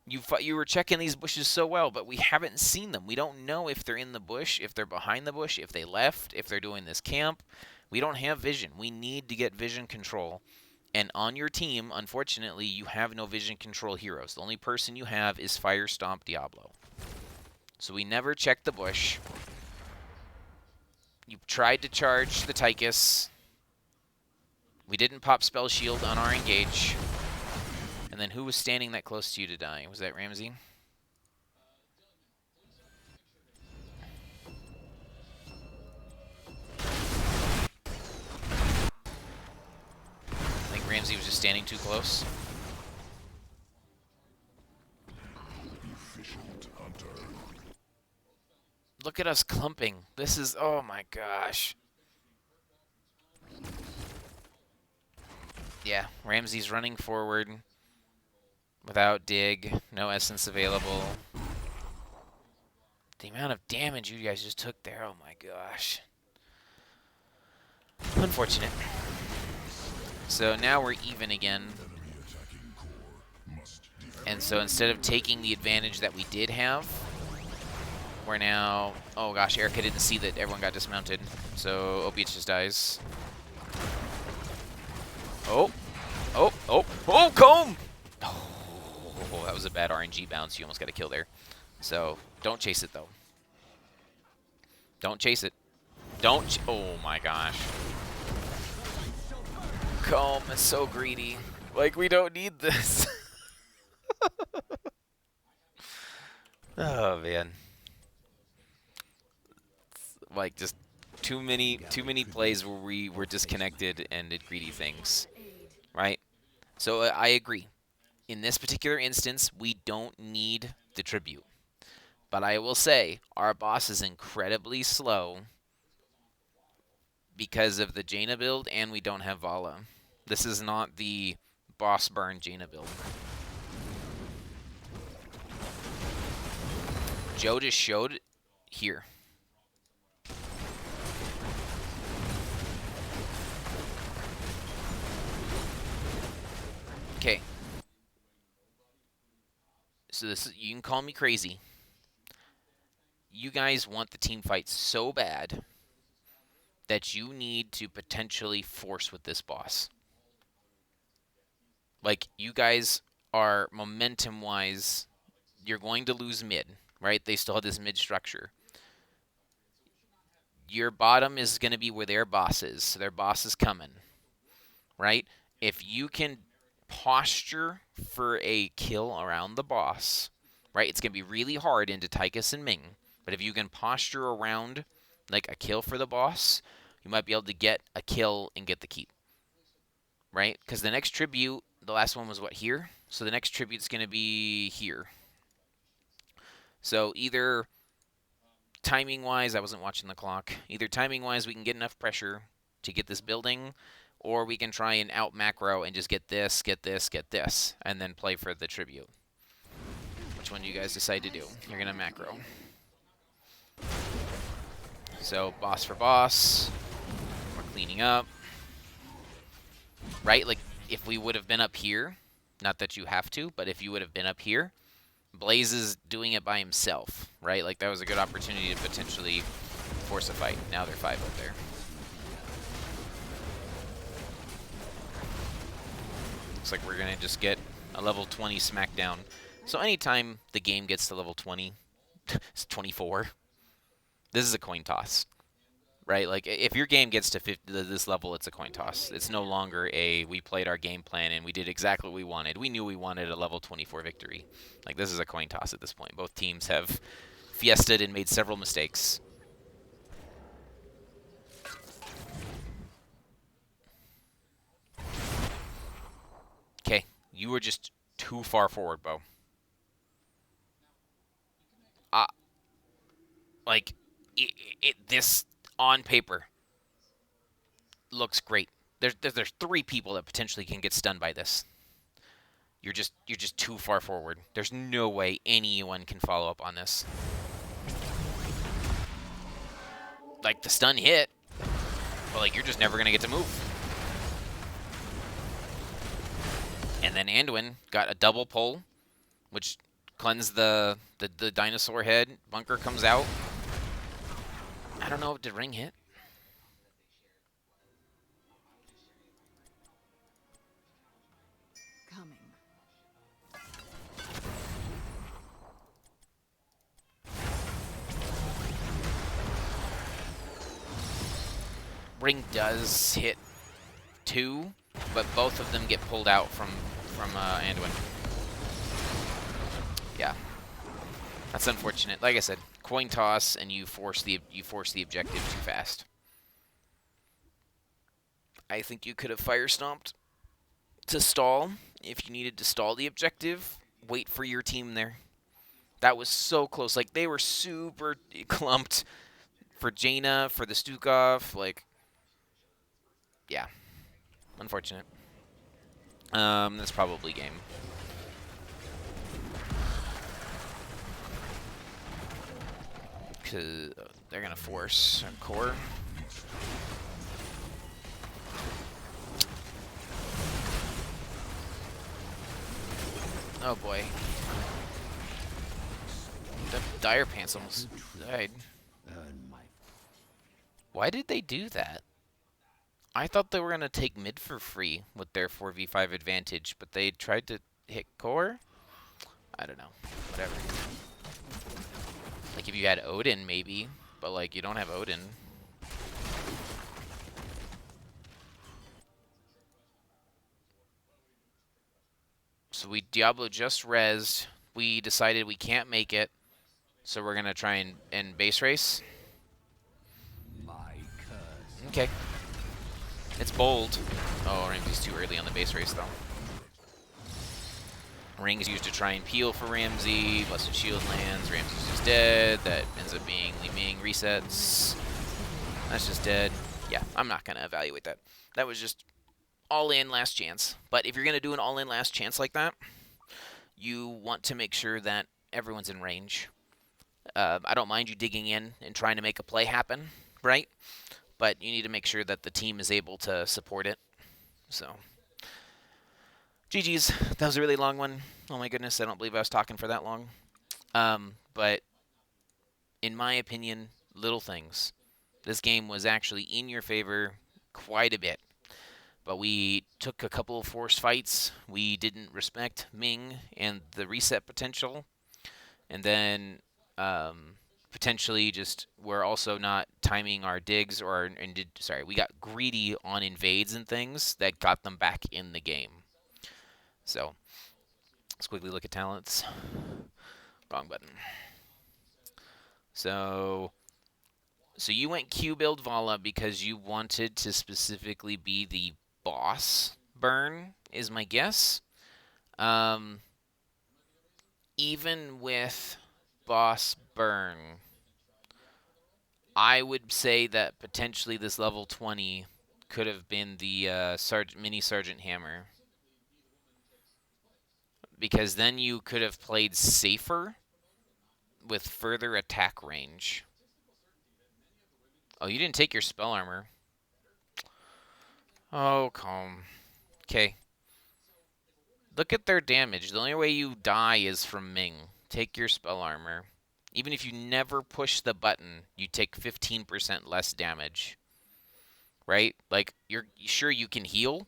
You were checking these bushes so well, but we haven't seen them. We don't know if they're in the bush, if they're behind the bush, if they left, if they're doing this camp. We don't have vision. We need to get vision control. And on your team, unfortunately, you have no vision control heroes. The only person you have is Fire Stomp Diablo. So we never checked the bush. You tried to charge the Tychus. We didn't pop Spell Shield on our engage. And then who was standing that close to you to die? Was that Ramsey? I think Ramsey was just standing too close. Efficient hunter. Look at us clumping. This is, oh my gosh. Yeah, Ramsey's running forward without dig, no essence available. The amount of damage you guys just took there, oh my gosh. Unfortunate. So now we're even again. Enemy attacking core must defend. And so instead of taking the advantage that we did have, we're now... Oh gosh, Erica didn't see that everyone got dismounted. So Opiate just dies. Oh. Oh, oh, oh, comb! Oh, that was a bad RNG bounce. You almost got a kill there. So don't chase it, though. Don't chase it. Don't... oh my gosh. Comb is so greedy. Like, we don't need this. Oh, man. Like, just too many plays where we were disconnected and did greedy things, right? So I agree. In this particular instance, we don't need the tribute. But I will say, our boss is incredibly slow because of the Jaina build, and we don't have Vala. This is not the boss burn Jaina build. Joe just showed here. Okay. So this is, you can call me crazy. You guys want the team fight so bad that you need to potentially force with this boss. Like, you guys are momentum-wise, you're going to lose mid, right? They still have this mid structure. Your bottom is going to be where their boss is. So their boss is coming, right? If you can posture for a kill around the boss, right? It's going to be really hard into Tychus and Ming. But if you can posture around like a kill for the boss, you might be able to get a kill and get the keep, right? Because the next tribute, the last one was what, here? So the next tribute's going to be here. So either timing-wise, I wasn't watching the clock, either timing-wise we can get enough pressure to get this building, or we can try and out-macro and just get this, and then play for the tribute. Which one do you guys decide to do? You're going to macro. So, boss for boss. We're cleaning up. Right? Like, if we would have been up here, not that you have to, but if you would have been up here, Blaze is doing it by himself, right? Like, that was a good opportunity to potentially force a fight. Now they're 5 up there. Looks like we're going to just get a level 20 smackdown. So anytime the game gets to level 20, it's 24, this is a coin toss, right? Like, if your game gets to this level, it's a coin toss. It's no longer a, we played our game plan and we did exactly what we wanted. We knew we wanted a level 24 victory. Like, this is a coin toss at this point. Both teams have fiestaed and made several mistakes. Okay, you were just too far forward, Bo. Like, this on paper looks great. There's 3 people that potentially can get stunned by this. You're just too far forward. There's no way anyone can follow up on this. Like, the stun hit, but like, you're just never gonna get to move. And then Anduin got a double pull, which cleanse the dinosaur head. Bunker comes out. I don't know if the ring hit. Coming. Ring does hit 2, but both of them get pulled out from Anduin. Yeah, that's unfortunate. Like I said, coin toss, and you force the objective too fast. I think you could have fire stomped to stall if you needed to stall the objective. Wait for your team there. That was so close. Like, they were super clumped for Jaina, for the Stukov. Like, yeah, unfortunate. That's probably game. Because they're going to force a core. Oh boy. The Dire Pants almost died. Why did they do that? I thought they were going to take mid for free with their 4v5 advantage, but they tried to hit core? I don't know. Whatever. Like, if you had Odin, maybe. But, like, you don't have Odin. So we Diablo just rezzed. We decided we can't make it. So we're going to try and base race. My curse. Okay. It's bold. Oh, Ramsey's too early on the base race, though. Ring's used to try and peel for Ramsey. Blessed Shield lands. Ramsey's just dead. That ends up being Li Ming resets. That's just dead. Yeah, I'm not going to evaluate that. That was just all-in last chance. But if you're going to do an all-in last chance like that, you want to make sure that everyone's in range. I don't mind you digging in and trying to make a play happen, right? But you need to make sure that the team is able to support it. So, GG's. That was a really long one. Oh my goodness, I don't believe I was talking for that long. But in my opinion, little things. This game was actually in your favor quite a bit. But we took a couple of forced fights. We didn't respect Ming and the reset potential. And then potentially just we're also not timing our digs we got greedy on invades and things that got them back in the game. So let's quickly look at talents. Wrong button. So you went Q build Vala because you wanted to specifically be the boss burn, is my guess. Even with boss burn, I would say that potentially this level 20 could have been the mini Sergeant Hammer. Because then you could have played safer with further attack range. Oh, you didn't take your spell armor. Oh, calm. Okay. Look at their damage. The only way you die is from Ming. Take your spell armor. Even if you never push the button, you take 15% less damage. Right? Like, you're sure you can heal,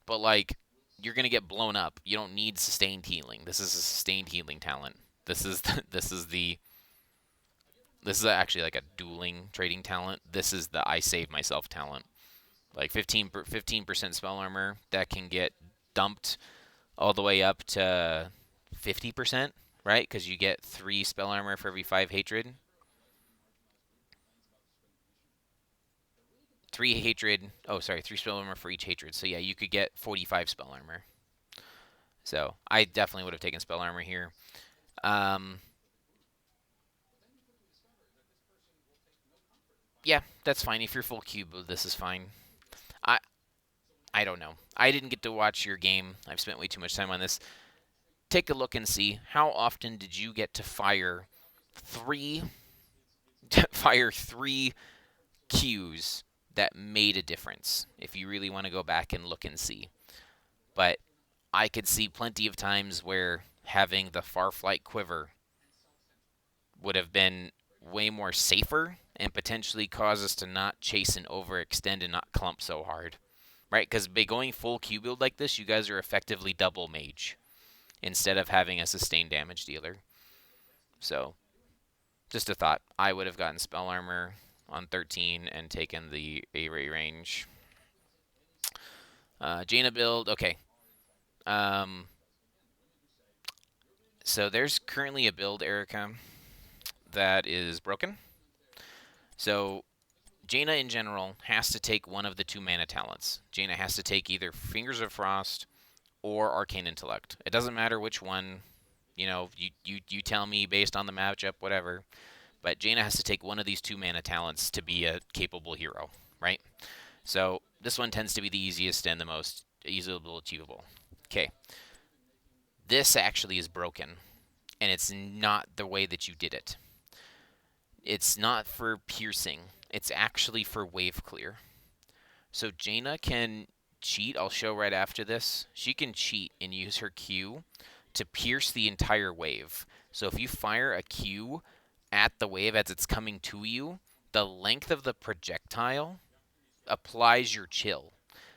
but, like, you're going to get blown up. You don't need sustained healing. This is a sustained healing talent. This is actually like a dueling trading talent. This is the I save myself talent. Like 15% spell armor that can get dumped all the way up to 50%, right? Because you get 3 spell armor for every 5 hatred. 3 hatred. Oh, sorry, 3 spell armor for each hatred. So yeah, you could get 45 spell armor. So I definitely would have taken spell armor here. Yeah, that's fine. If you're full cube, this is fine. I don't know. I didn't get to watch your game. I've spent way too much time on this. Take a look and see how often did you get to fire 3 Qs that made a difference, if you really want to go back and look and see. But I could see plenty of times where having the Farflight Quiver would have been way more safer and potentially cause us to not chase and overextend and not clump so hard. Right? Because by going full Q build like this, you guys are effectively double mage instead of having a sustained damage dealer. So, just a thought. I would have gotten Spell Armor on 13 and taken the A-Ray range. Jaina build, okay. So there's currently a build, Erica, that is broken. So Jaina in general has to take one of the 2 mana talents. Jaina has to take either Fingers of Frost or Arcane Intellect. It doesn't matter which one. You tell me based on the matchup, whatever. But Jaina has to take one of these 2 mana talents to be a capable hero, right? So this one tends to be the easiest and the most easily achievable. Okay. This actually is broken, and it's not the way that you did it. It's not for piercing. It's actually for wave clear. So Jaina can cheat. I'll show right after this. She can cheat and use her Q to pierce the entire wave. So if you fire a Q at the wave as it's coming to you, the length of the projectile applies your chill.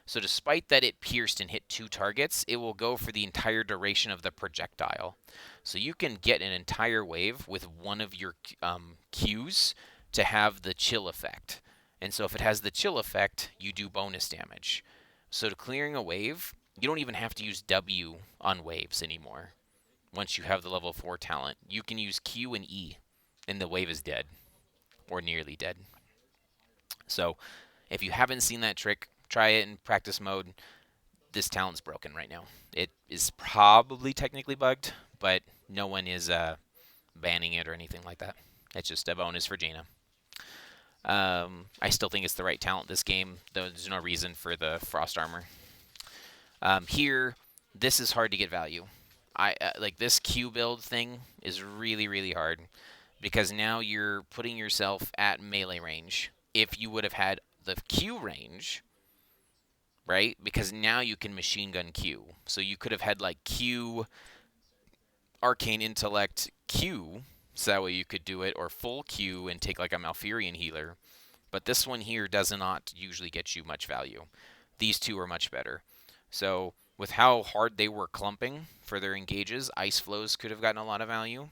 So despite that it pierced and hit 2 targets, it will go for the entire duration of the projectile. So you can get an entire wave with one of your Qs to have the chill effect. And so if it has the chill effect, you do bonus damage. So to clearing a wave, you don't even have to use W on waves anymore. Once you have the level 4 talent, you can use Q and E, and the wave is dead, or nearly dead. So if you haven't seen that trick, try it in practice mode. This talent's broken right now. It is probably technically bugged, but no one is banning it or anything like that. It's just a bonus for Jaina. I still think it's the right talent this game, though there's no reason for the Frost Armor. Here, this is hard to get value. Like this Q build thing is really, really hard because now you're putting yourself at melee range. If you would have had the Q range, right? Because now you can machine gun Q. So you could have had like Q, Arcane Intellect, Q, so that way you could do it, or full Q and take like a Malfurion healer. But this one here does not usually get you much value. These two are much better. So with how hard they were clumping for their engages, Ice Flows could have gotten a lot of value.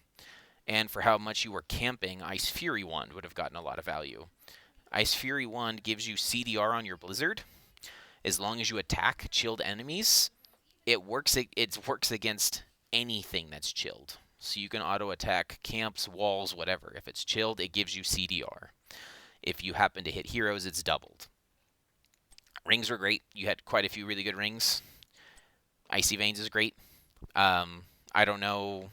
And for how much you were camping, Ice Fury Wand would have gotten a lot of value. Ice Fury Wand gives you CDR on your Blizzard. As long as you attack chilled enemies, it works against anything that's chilled. So you can auto-attack camps, walls, whatever. If it's chilled, it gives you CDR. If you happen to hit heroes, it's doubled. Rings were great. You had quite a few really good rings. Icy Veins is great. I don't know.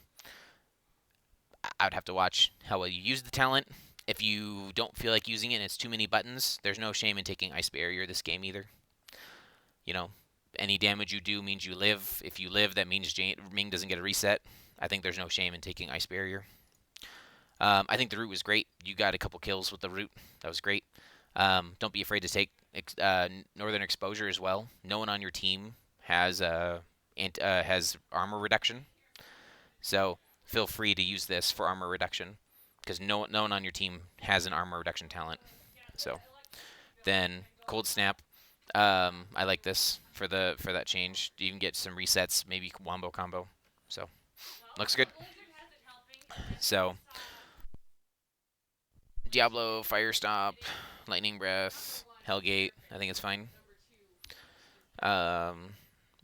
I would have to watch how well you use the talent. If you don't feel like using it and it's too many buttons, there's no shame in taking Ice Barrier this game either. You know, any damage you do means you live. If you live, that means Ming doesn't get a reset. I think there's no shame in taking Ice Barrier. I think the root was great. You got a couple kills with the root. That was great. Don't be afraid to take Northern Exposure as well. No one on your team has armor reduction. So feel free to use this for armor reduction because no one on your team has an armor reduction talent. So then Cold Snap. I like this for that change. You can get some resets, maybe wombo combo. So looks good. So Diablo, Firestop, Lightning Breath, Hellgate. I think it's fine.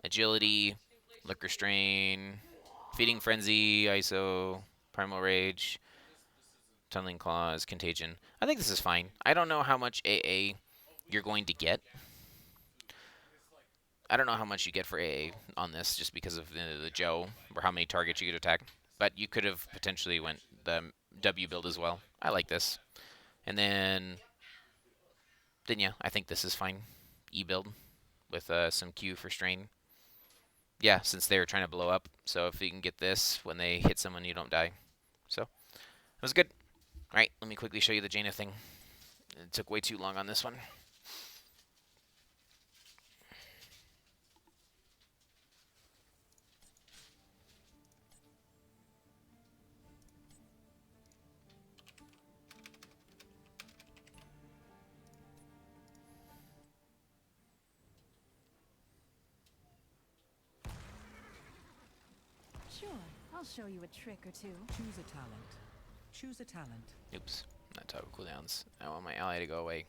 Agility, Liquor Strain, Feeding Frenzy, ISO, Primal Rage, Tunneling Claws, Contagion. I think this is fine. I don't know how much AA you're going to get. I don't know how much you get for AA on this just because of the Joe or how many targets you could attack. But you could have potentially went the W build as well. I like this. And then yeah, I think this is fine. E build with some Q for strain. Yeah, since they were trying to blow up. So if you can get this when they hit someone, you don't die. So it was good. All right, let me quickly show you the Jaina thing. It took way too long on this one. I'll show you a trick or two. Choose a talent. Choose a talent. Oops, not toggle cooldowns. I want my ally to go away.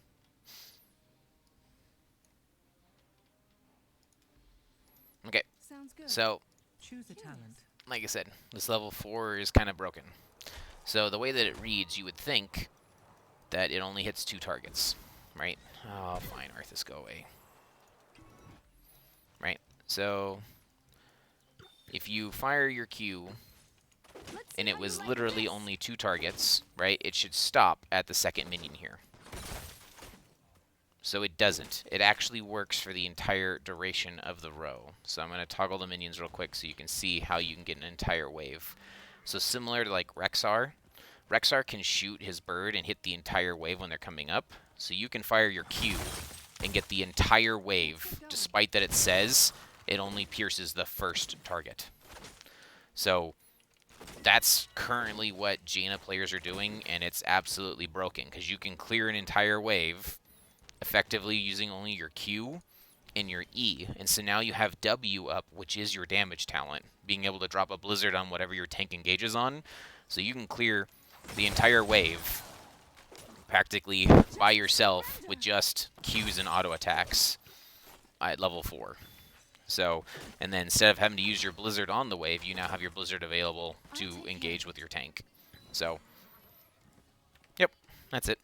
Okay, Sounds good. so Choose a talent. like I said, this level 4 is kind of broken. So the way that it reads, you would think that it only hits 2 targets, right? Oh, fine, Arthas, go away. Right, so if you fire your Q Let's and see it how was you like literally this. only 2 targets, right, it should stop at the second minion here. So it doesn't. It actually works for the entire duration of the row. So I'm going to toggle the minions real quick so you can see how you can get an entire wave. So similar to like Rexar, Rexar can shoot his bird and hit the entire wave when they're coming up. So you can fire your Q and get the entire wave, despite that it says it only pierces the first target. So that's currently what Jaina players are doing, and it's absolutely broken because you can clear an entire wave effectively using only your Q and your E. And so now you have W up, which is your damage talent, being able to drop a blizzard on whatever your tank engages on. So you can clear the entire wave practically by yourself with just Qs and auto attacks at level 4. So, and then instead of having to use your blizzard on the wave, you now have your blizzard available to engage with your tank. So, yep, that's it.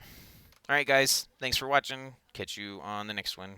Alright guys, thanks for watching. Catch you on the next one.